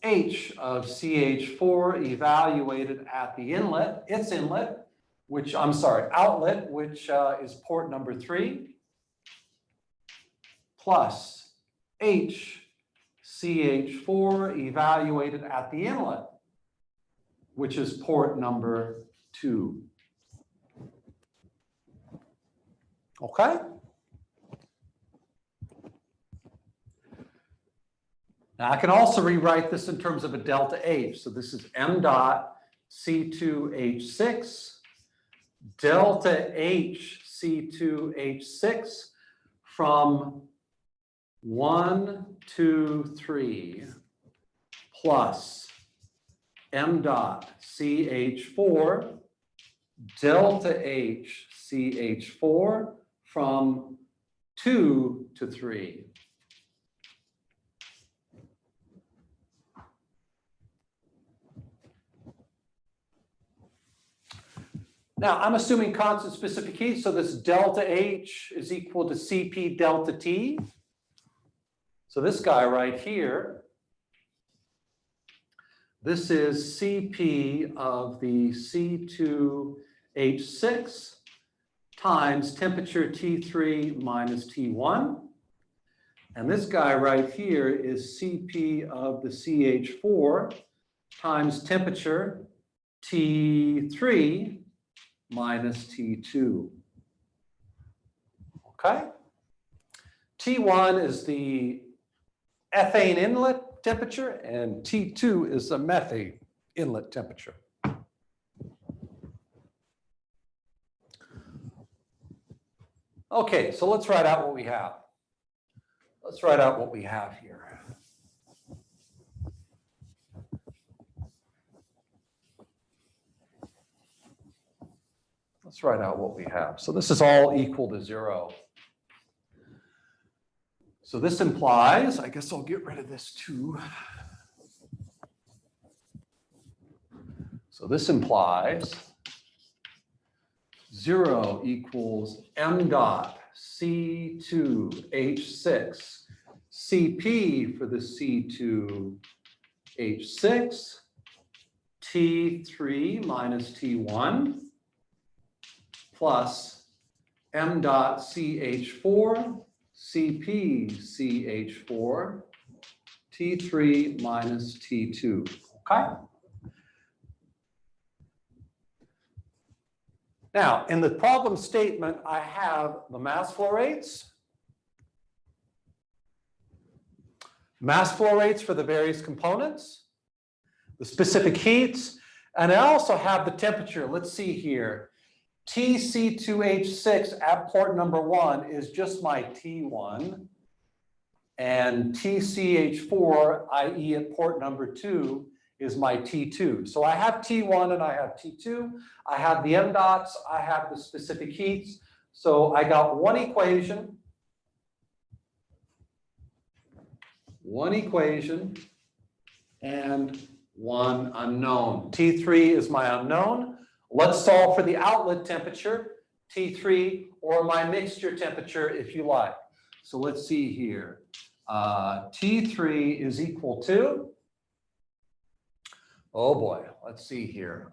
H of CH4 evaluated at the inlet, its inlet, which, I'm sorry, outlet, which is port number 3, plus H CH4 evaluated at the inlet, which is port number 2. Okay? Now I can also rewrite this in terms of a delta H. So this is m dot C2H6 delta H C2H6 from 1, 2, 3 plus m dot CH4 delta H CH4 from 2 to 3. Now, I'm assuming constant specific heat, so this delta H is equal to Cp delta T. So this guy right here, this is Cp of the C2H6 times temperature T3 minus T1. And this guy right here is Cp of the CH4 times temperature T3 minus T2. Okay? T1 is the ethane inlet temperature, and T2 is the methane inlet temperature. Okay, so let's write out what we have. Let's write out what we have here. Let's write out what we have. So this is all equal to 0. So this implies, I guess I'll get rid of this too. So this implies 0 equals m dot C2H6 Cp for the C2H6 T3 minus T1 plus m dot CH4 Cp CH4 T3 minus T2. Okay? Now, in the problem statement, I have the mass flow rates for the various components, the specific heats, and I also have the temperature. Let's see here. TC2H6 at port number 1 is just my T1, and TCH4, i.e. at port number 2, is my T2. So I have T1 and I have T2. I have the m dots, I have the specific heats. So I got one equation, and one unknown. T3 is my unknown. Let's solve for the outlet temperature, T3, or my mixture temperature if you like. So let's see here. T3 is equal to, oh boy, let's see here.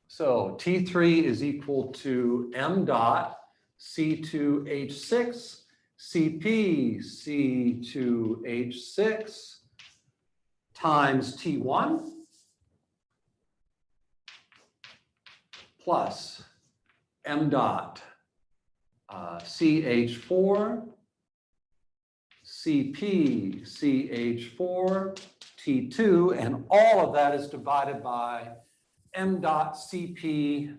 So T3 is equal to m dot C2H6 Cp C2H6 times T1 plus m dot CH4 Cp CH4 T2, and all of that is divided by m dot Cp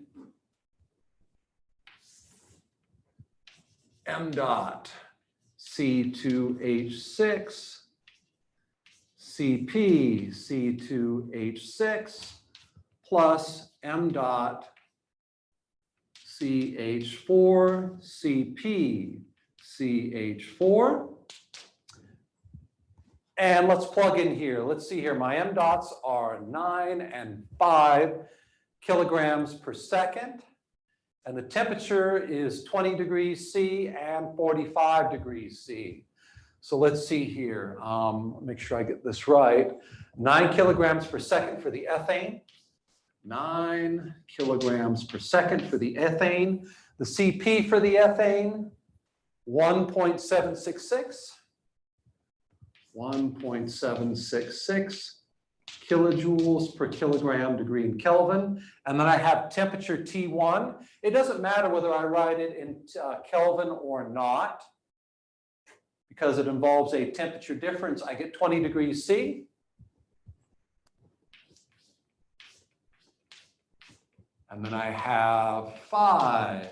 m dot C2H6 Cp C2H6 plus m dot CH4 Cp CH4. And let's plug in here. Let's see here. My m dots are 9 and 5 kilograms per second. And the temperature is 20 degrees C and 45 degrees C. So let's see here. Make sure I get this right. 9 kilograms per second for the ethane. 9 kilograms per second for the ethane. The Cp for the ethane, 1.766. 1.766 kilojoules per kilogram degree in Kelvin. And then I have temperature T1. It doesn't matter whether I write it in Kelvin or not, because it involves a temperature difference. I get 20 degrees C. And then I have 5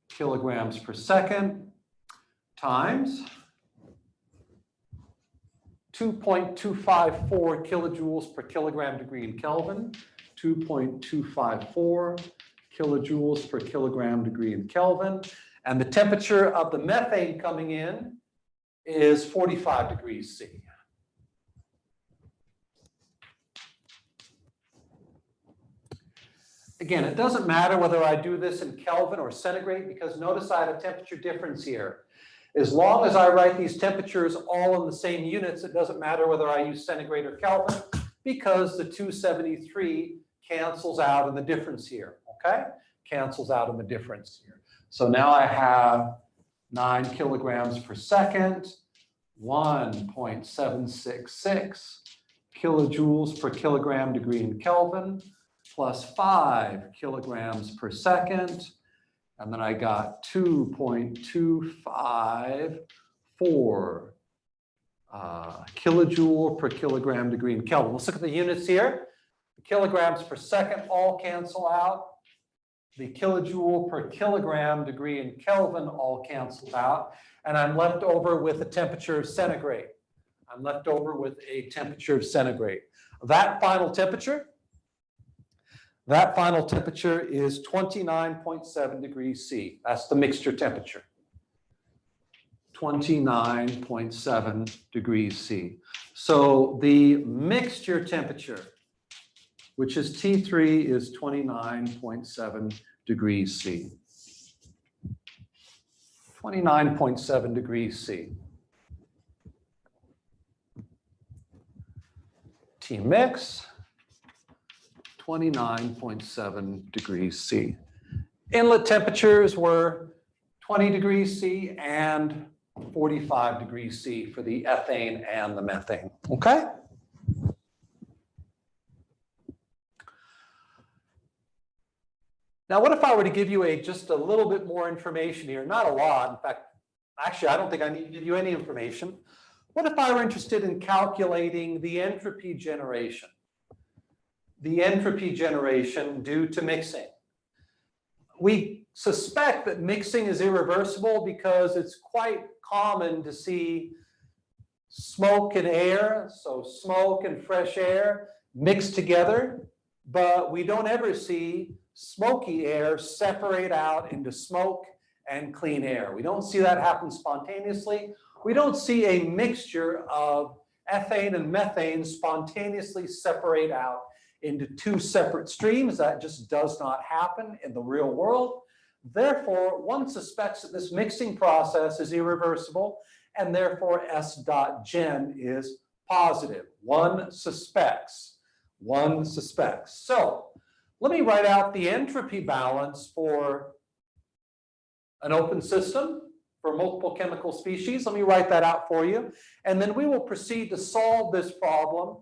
kilograms per second times 2.254 kilojoules per kilogram degree in Kelvin, 2.254 kilojoules per kilogram degree in Kelvin. And the temperature of the methane coming in is 45 degrees C. Again, it doesn't matter whether I do this in Kelvin or centigrade, because notice I have a temperature difference here. As long as I write these temperatures all in the same units, it doesn't matter whether I use centigrade or Kelvin, because the 273 cancels out in the difference here, okay? Cancels out in the difference here. So now I have 9 kilograms per second, 1.766 kilojoules per kilogram degree in Kelvin, plus 5 kilograms per second. And then I got 2.254 kilojoule per kilogram degree in Kelvin. Let's look at the units here. The kilograms per second all cancel out. The kilojoule per kilogram degree in Kelvin all cancel out. And I'm left over with a temperature of centigrade. I'm left over with a temperature of centigrade. That final temperature is 29.7 degrees C. That's the mixture temperature. 29.7 degrees C. So the mixture temperature, which is T3, is 29.7 degrees C. 29.7 degrees C. T mix, 29.7 degrees C. Inlet temperatures were 20 degrees C and 45 degrees C for the ethane and the methane, okay? Now, what if I were to give you just a little bit more information here? Not a lot. In fact, actually, I don't think I need to give you any information. What if I were interested in calculating the entropy generation? The entropy generation due to mixing. We suspect that mixing is irreversible because it's quite common to see smoke and air, so smoke and fresh air mixed together, but we don't ever see smoky air separate out into smoke and clean air. We don't see that happen spontaneously. We don't see a mixture of ethane and methane spontaneously separate out into two separate streams. That just does not happen in the real world. Therefore, one suspects that this mixing process is irreversible, and therefore S dot gen is positive. One suspects. One suspects. So let me write out the entropy balance for an open system for multiple chemical species. Let me write that out for you. And then we will proceed to solve this problem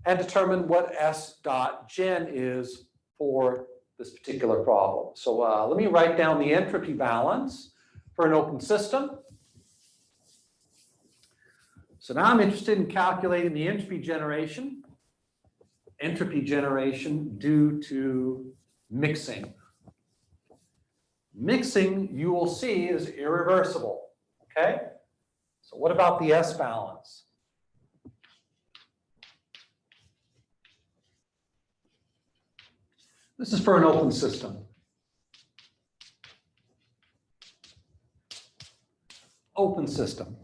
and determine what S dot gen is for this particular problem. So let me write down the entropy balance for an open system. So now I'm interested in calculating the entropy generation due to mixing. Mixing, you will see, is irreversible, okay? So what about the S balance? This is for an open system. Open system.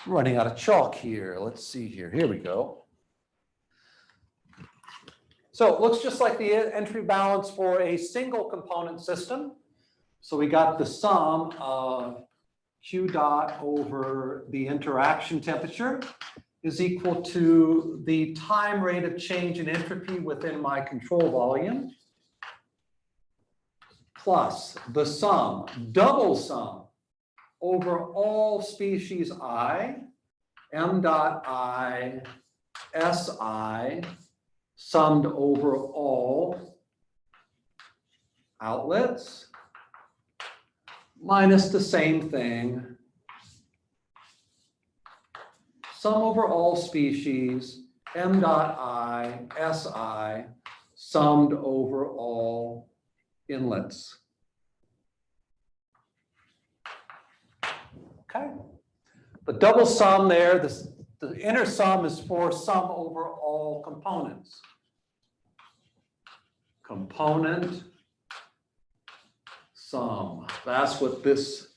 I'm running out of chalk here. Let's see here. Here we go. So it looks just like the entropy balance for a single component system. So we got the sum of Q dot over the interaction temperature is equal to the time rate of change in entropy within my control volume plus the sum, double sum, over all species I, M dot I, Si, summed over all outlets, minus the same thing, sum over all species, M dot I, Si, summed over all inlets. Okay. The double sum there, the inner sum is for sum over all components. Component sum. That's what this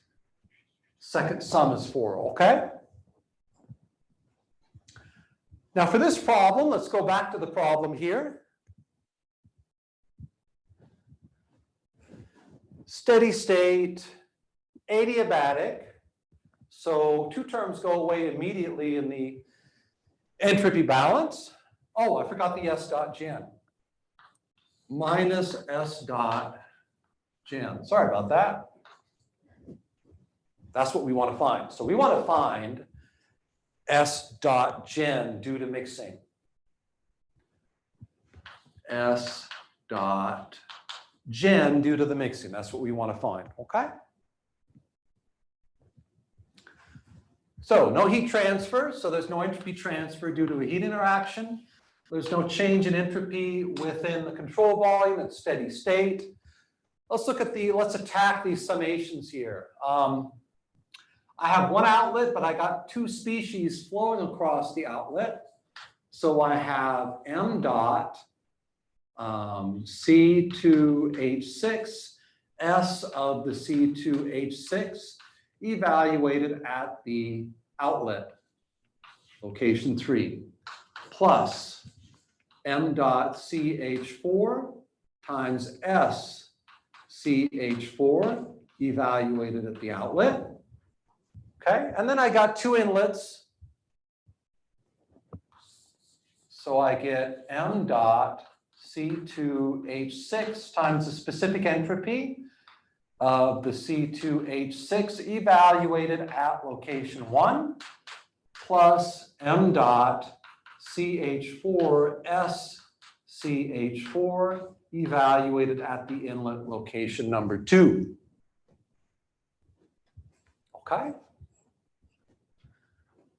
second sum is for, okay? Now for this problem, let's go back to the problem here. Steady state, adiabatic. So two terms go away immediately in the entropy balance. Oh, I forgot the S dot gen. Minus S dot gen. Sorry about that. That's what we want to find. So we want to find S dot gen due to mixing. S dot gen due to the mixing. That's what we want to find, okay? So no heat transfer, so there's no entropy transfer due to a heat interaction. There's no change in entropy within the control volume at steady state. Let's attack these summations here. I have one outlet, but I got two species flowing across the outlet. So I have M dot C2H6, S of the C2H6, evaluated at the outlet, location 3, plus M dot CH4 times S CH4, evaluated at the outlet. Okay, and then I got two inlets. So I get M dot C2H6 times the specific entropy of the C2H6 evaluated at location 1 plus M dot CH4 S CH4 evaluated at the inlet location number 2. Okay.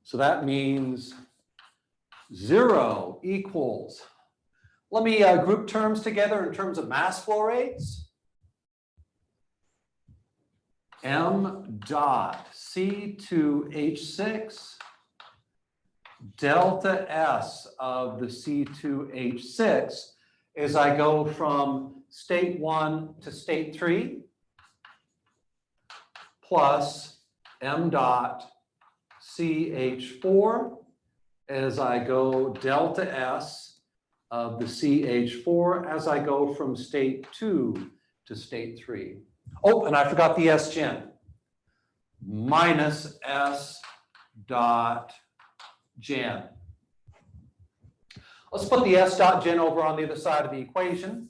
So that means 0 equals, let me group terms together in terms of mass flow rates. M dot C2H6 delta S of the C2H6 as I go from state 1 to state 3 plus M dot CH4 as I go delta S of the CH4 as I go from state 2 to state 3. Oh, and I forgot the S gen. Minus S dot gen. Let's put the S dot gen over on the other side of the equation.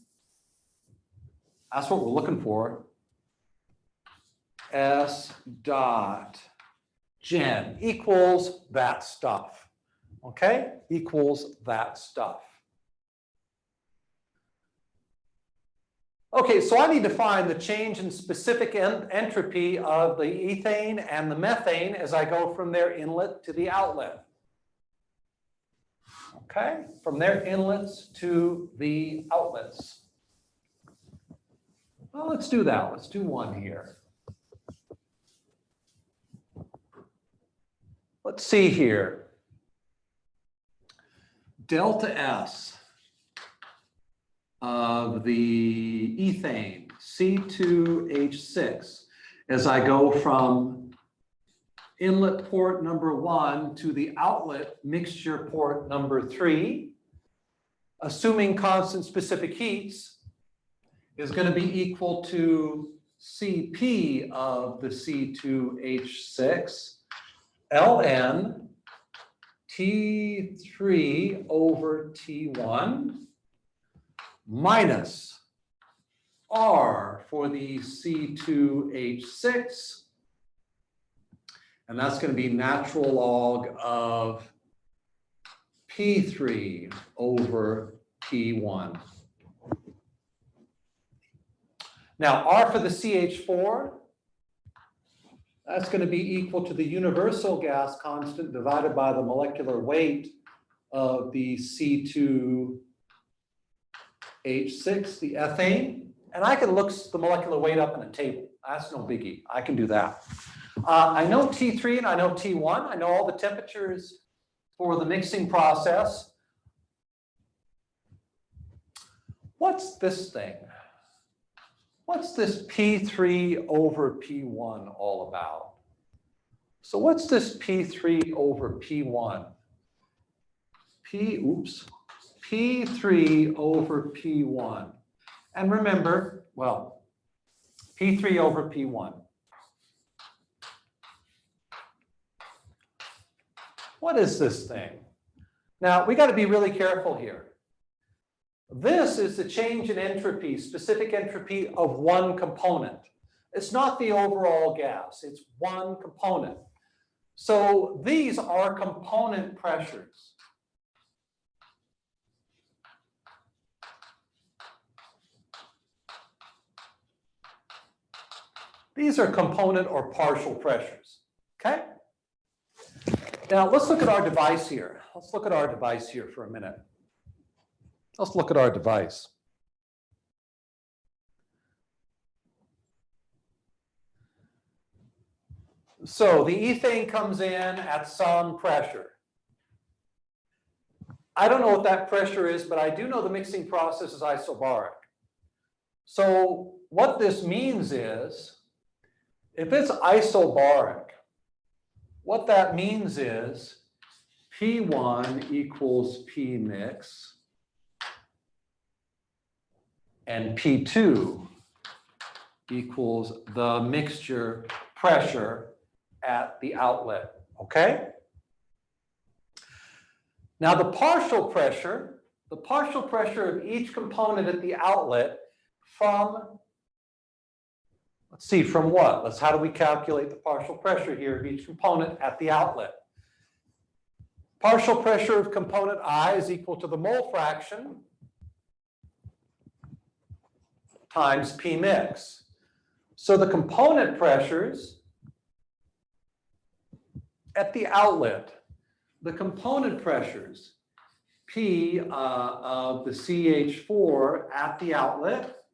That's what we're looking for. S dot gen equals that stuff. Okay? Equals that stuff. Okay, so I need to find the change in specific entropy of the ethane and the methane as I go from their inlet to the outlet. Okay, from their inlets to the outlets. Well, let's do that. Let's do one here. Let's see here. Delta S of the ethane, C2H6, as I go from inlet port number 1 to the outlet mixture port number 3, assuming constant specific heats, is going to be equal to Cp of the C2H6 ln T3 over T1 minus R for the C2H6, and that's going to be natural log of P3 over P1. Now, R for the CH4, that's going to be equal to the universal gas constant divided by the molecular weight of the C2H6, the ethane. And I can look the molecular weight up in a table. That's no biggie. I can do that. I know T3 and I know T1. I know all the temperatures for the mixing process. What's this thing? What's this P3 over P1 all about? So what's this P3 over P1? P3 over P1. And remember, well, P3 over P1. What is this thing? Now, we got to be really careful here. This is the change in entropy, specific entropy of one component. It's not the overall gas, it's one component. So these are component pressures. These are component or partial pressures, okay? Now let's look at our device here. Let's look at our device here for a minute. Let's look at our device. So the ethane comes in at some pressure. I don't know what that pressure is, but I do know the mixing process is isobaric. So what this means is, if it's isobaric, what that means is P1 equals P mix, and P2 equals the mixture pressure at the outlet, okay? Now the partial pressure of each component at the outlet from, let's see, from what? How do we calculate the partial pressure here of each component at the outlet? Partial pressure of component I is equal to the mole fraction times P mix. So the component pressures at the outlet, the component pressures, P of the CH4 at the outlet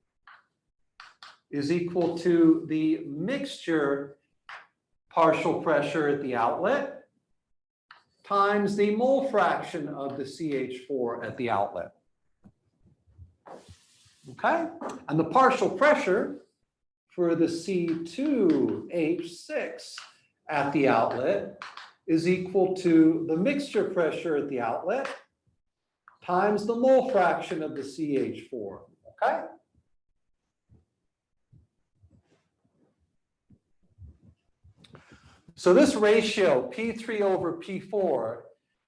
is equal to the mixture partial pressure at the outlet times the mole fraction of the CH4 at the outlet. Okay, and the partial pressure for the C2H6 at the outlet is equal to the mixture pressure at the outlet times the mole fraction of the CH4, okay? So this ratio, P3 over P4,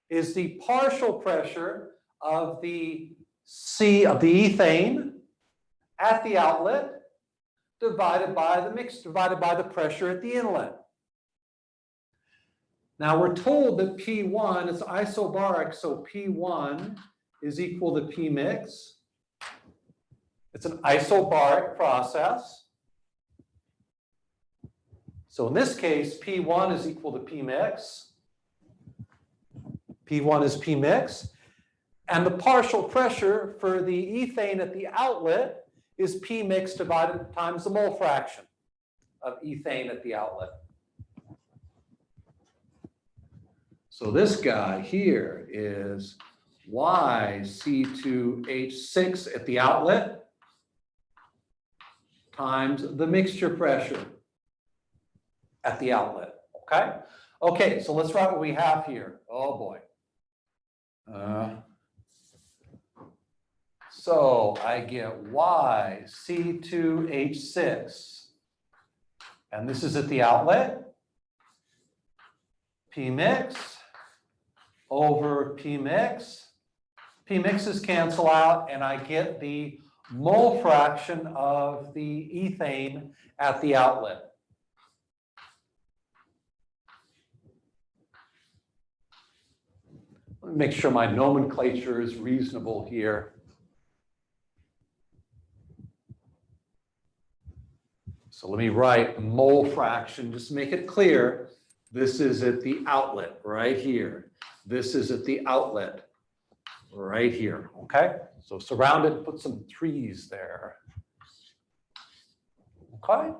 is the partial pressure of the ethane at the outlet divided by the pressure at the inlet. Now we're told that P1 is isobaric, so P1 is equal to P mix. It's an isobaric process. So in this case, P1 is equal to P mix. P1 is P mix. And the partial pressure for the ethane at the outlet is P mix divided times the mole fraction of ethane at the outlet. So this guy here is YC2H6 at the outlet times the mixture pressure at the outlet, okay? Okay, so let's write what we have here. Oh boy. So I get YC2H6, and this is at the outlet, P mix over P mix. P mixes cancel out, and I get the mole fraction of the ethane at the outlet. Let me make sure my nomenclature is reasonable here. So let me write mole fraction, just to make it clear. This is at the outlet right here. This is at the outlet right here, okay? So surround it, put some trees there, okay?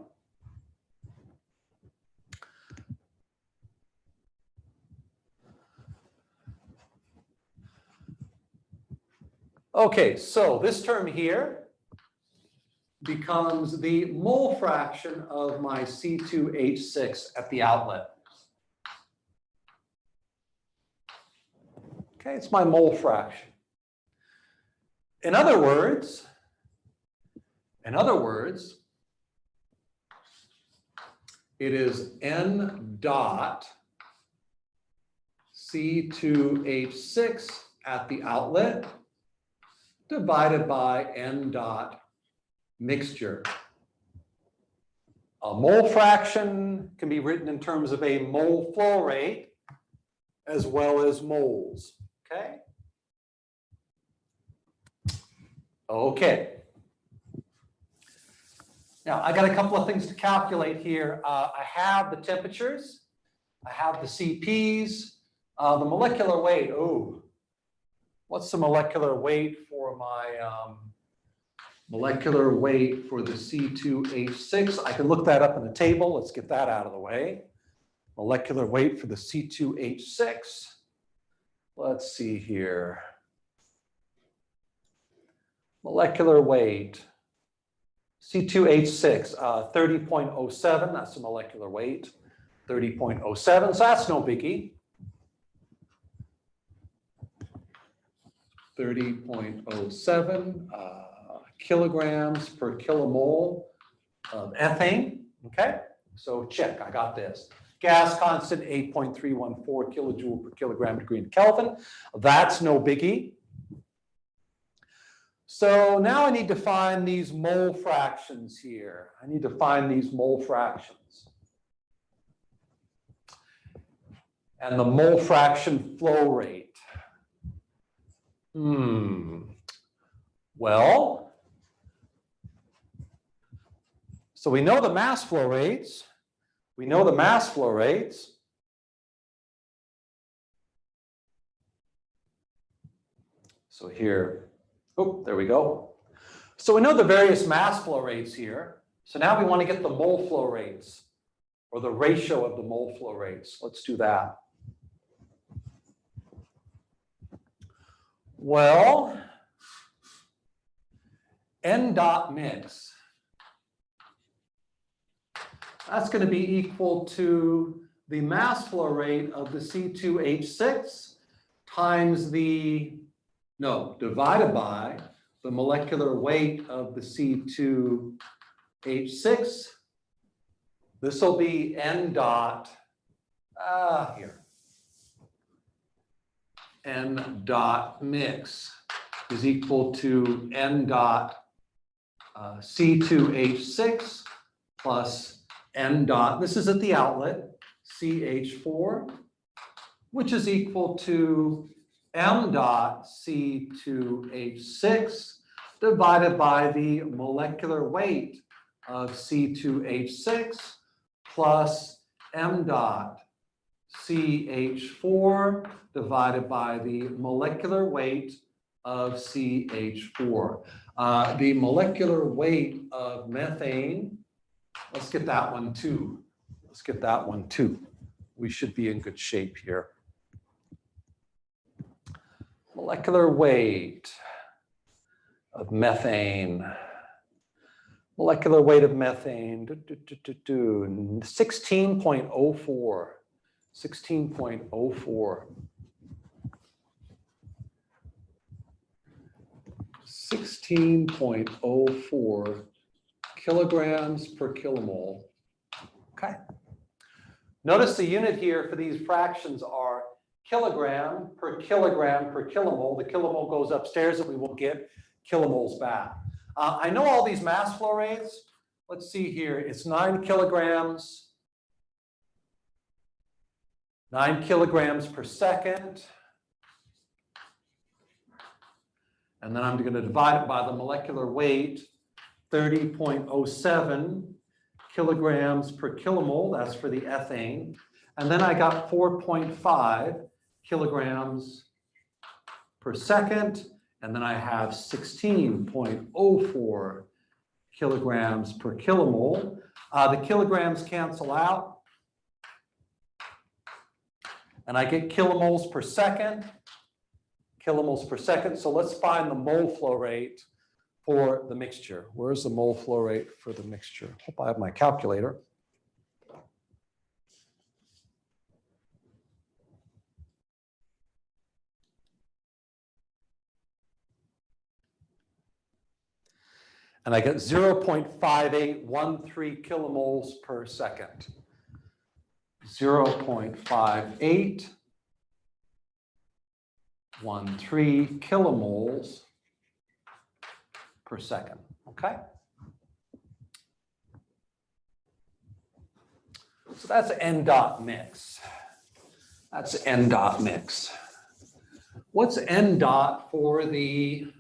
Okay, so this term here becomes the mole fraction of my C2H6 at the outlet. Okay, it's my mole fraction. In other words, it is N dot C2H6 at the outlet divided by N dot mixture. A mole fraction can be written in terms of a mole flow rate as well as moles, okay? Okay. Now, I got a couple of things to calculate here. I have the temperatures, I have the CPs, the molecular weight. Oh, what's the molecular weight for my molecular weight for the C2H6? I can look that up in the table. Let's get that out of the way. Molecular weight for the C2H6. Let's see here. Molecular weight. C2H6, 30.07, that's the molecular weight, 30.07, so that's no biggie. 30.07 kilograms per kilomole of ethane, okay? So check, I got this. Gas constant, 8.314 kilojoule per kilogram degree Kelvin. That's no biggie. So now I need to find these mole fractions here. I need to find these mole fractions. And the mole fraction flow rate. Well, so we know the mass flow rates. We know the mass flow rates. So here, oh, there we go. So we know the various mass flow rates here. So now we want to get the mole flow rates, or the ratio of the mole flow rates. Let's do that. Well, N dot mix, that's going to be equal to the mass flow rate of the C2H6 times divided by the molecular weight of the C2H6. This will be N dot, N dot mix is equal to N dot C2H6 plus N dot, this is at the outlet, CH4, which is equal to M dot C2H6 divided by the molecular weight of C2H6 plus M dot CH4 divided by the molecular weight of CH4. The molecular weight of methane, let's get that one too. Let's get that one too. We should be in good shape here. Molecular weight of methane. Molecular weight of methane, 16.04. 16.04. 16.04 kilograms per kilomole. Okay. Notice the unit here for these fractions are kilogram per kilogram per kilomole. The kilomole goes upstairs and we will get kilomoles back. I know all these mass flow rates. Let's see here. It's 9 kilograms. 9 kilograms per second. And then I'm going to divide it by the molecular weight, 30.07 kilograms per kilomole. That's for the ethane. And then I got 4.5 kilograms per second. And then I have 16.04 kilograms per kilomole. The kilograms cancel out. And I get kilomoles per second. Kilomoles per second. So let's find the mole flow rate for the mixture. Where's the mole flow rate for the mixture? Hope I have my calculator. And I get 0.5813 kilomoles per second. 0.5813 kilomoles per second, okay? So that's N dot mix. That's N dot mix. What's N dot for the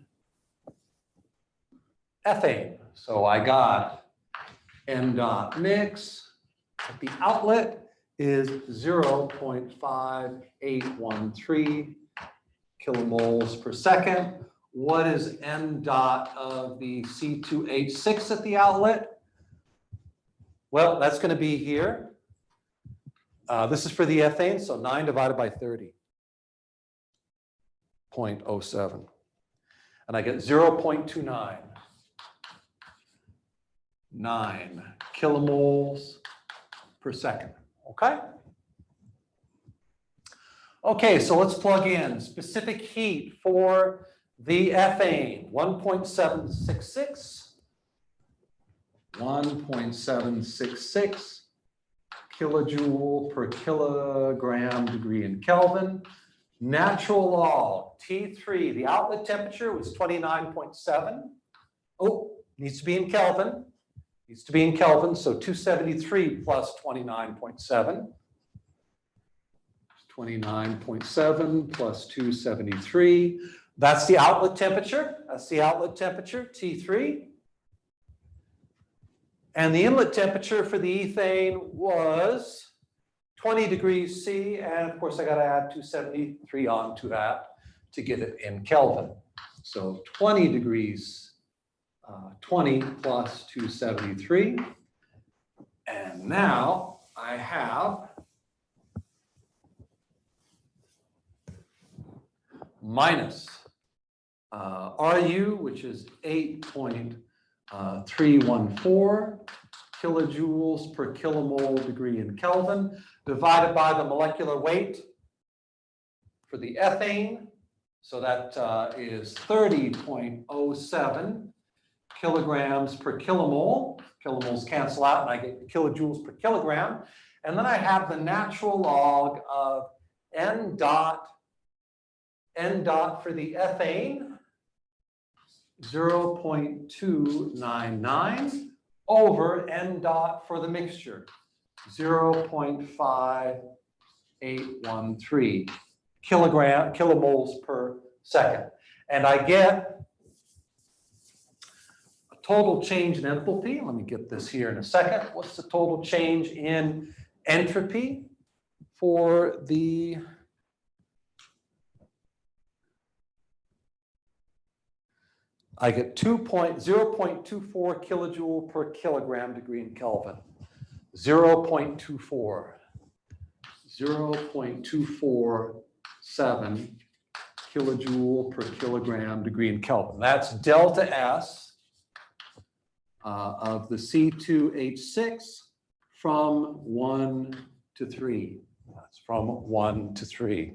ethane? So I got N dot mix at the outlet is 0.5813 kilomoles per second. What is N dot of the C2H6 at the outlet? Well, that's going to be here. This is for the ethane, so 9 divided by 30.07. And I get 0.29. 9 kilomoles per second, okay? Okay, so let's plug in specific heat for the ethane, 1.766. 1.766 kilojoule per kilogram degree in Kelvin. Natural log, T3, the outlet temperature was 29.7. Oh, needs to be in Kelvin. Needs to be in Kelvin, so 273 plus 29.7. 29.7 plus 273. That's the outlet temperature. That's the outlet temperature, T3. And the inlet temperature for the ethane was 20 degrees C. And of course, I got to add 273 onto that to get it in Kelvin. So 20 degrees 20 plus 273. And now I have minus RU, which is 8.314 kilojoules per kilomole degree in Kelvin. divided by the molecular weight for the ethane. So that is 30.07 kilograms per kilomole. Kilomoles cancel out and I get kilojoules per kilogram. And then I have the natural log of n dot for the ethane, 0.299 over n dot for the mixture, 0.5813 kilomoles per second. And I get a total change in enthalpy. Let me get this here in a second. What's the total change in entropy for the I get 0.24 kilojoule per kilogram degree in Kelvin. 0.247 kilojoule per kilogram degree in Kelvin. That's delta S of the C2H6 from 1 to 3. That's from 1 to 3.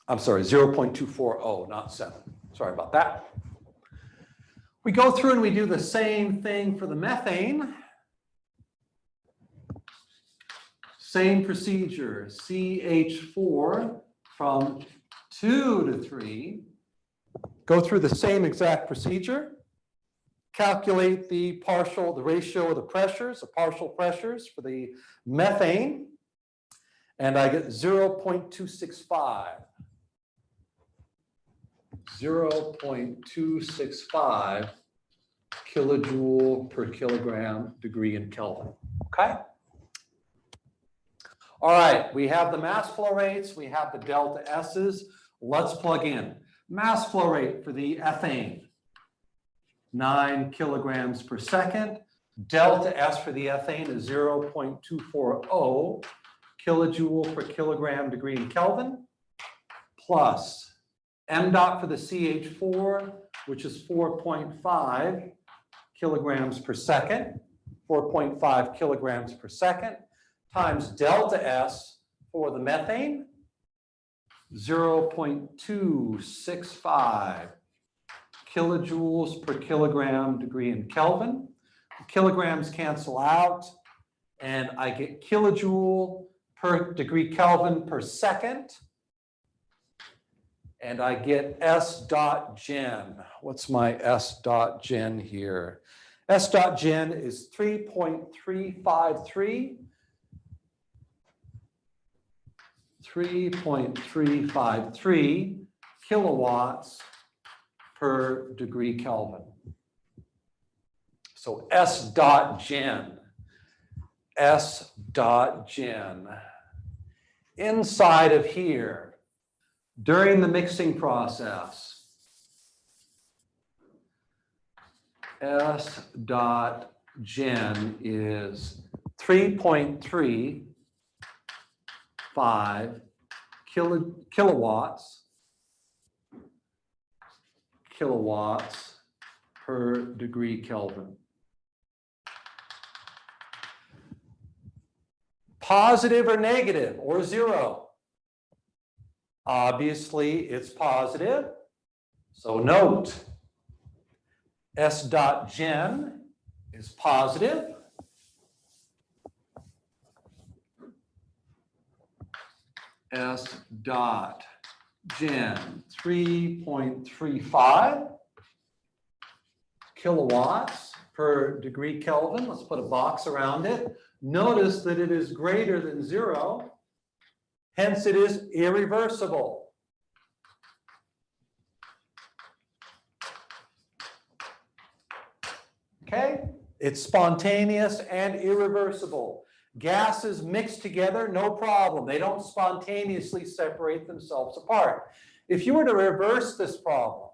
I'm sorry, 0.240, not 7. Sorry about that. We go through and we do the same thing for the methane. Same procedure, CH4 from 2 to 3. Go through the same exact procedure. Calculate the ratio of the pressures, the partial pressures for the methane. And I get 0.265. 0.265 kilojoule per kilogram degree in Kelvin. Okay? All right, we have the mass flow rates, we have the delta S's. Let's plug in. Mass flow rate for the ethane, 9 kilograms per second. Delta S for the ethane is 0.240 kilojoule per kilogram degree in Kelvin, plus m dot for the CH4, which is 4.5 kilograms per second, 4.5 kilograms per second, times delta S for the methane, 0.265 kilojoules per kilogram degree in Kelvin. Kilograms cancel out, and I get kilojoule per degree Kelvin per second. And I get S dot gen. What's my S dot gen here? S dot gen is 3.353. 3.353 kilowatts per degree Kelvin. So S dot gen. S dot gen. Inside of here, during the mixing process, S dot gen is 3.35 kilowatts per degree Kelvin. Positive or negative or zero? Obviously, it's positive. So note, S dot gen is positive. S dot gen, 3.35 kilowatts per degree Kelvin. Let's put a box around it. Notice that it is greater than 0. Hence, it is irreversible. Okay? It's spontaneous and irreversible. Gases mixed together, no problem. They don't spontaneously separate themselves apart. If you were to reverse this problem,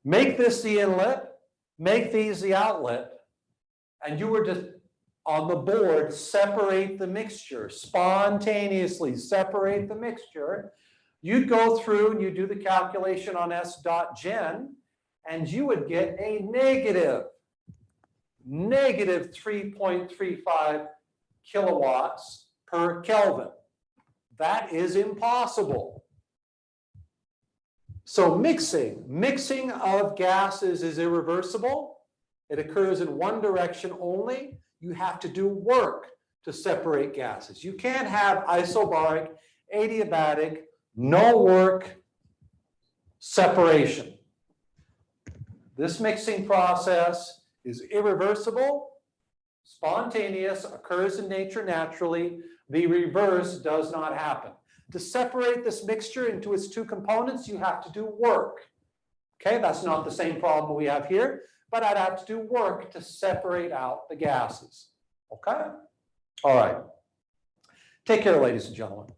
make this the inlet, make these the outlet, and you were to, on the board, separate the mixture, spontaneously separate the mixture, you'd go through and you do the calculation on S dot gen, and you would get a negative 3.35 kilowatts per Kelvin. That is impossible. So mixing of gases is irreversible. It occurs in one direction only. You have to do work to separate gases. You can't have isobaric, adiabatic, no work separation. This mixing process is irreversible, spontaneous, occurs in nature naturally. The reverse does not happen. To separate this mixture into its two components, you have to do work. Okay, that's not the same problem we have here, but I'd have to do work to separate out the gases. Okay? All right. Take care, ladies and gentlemen.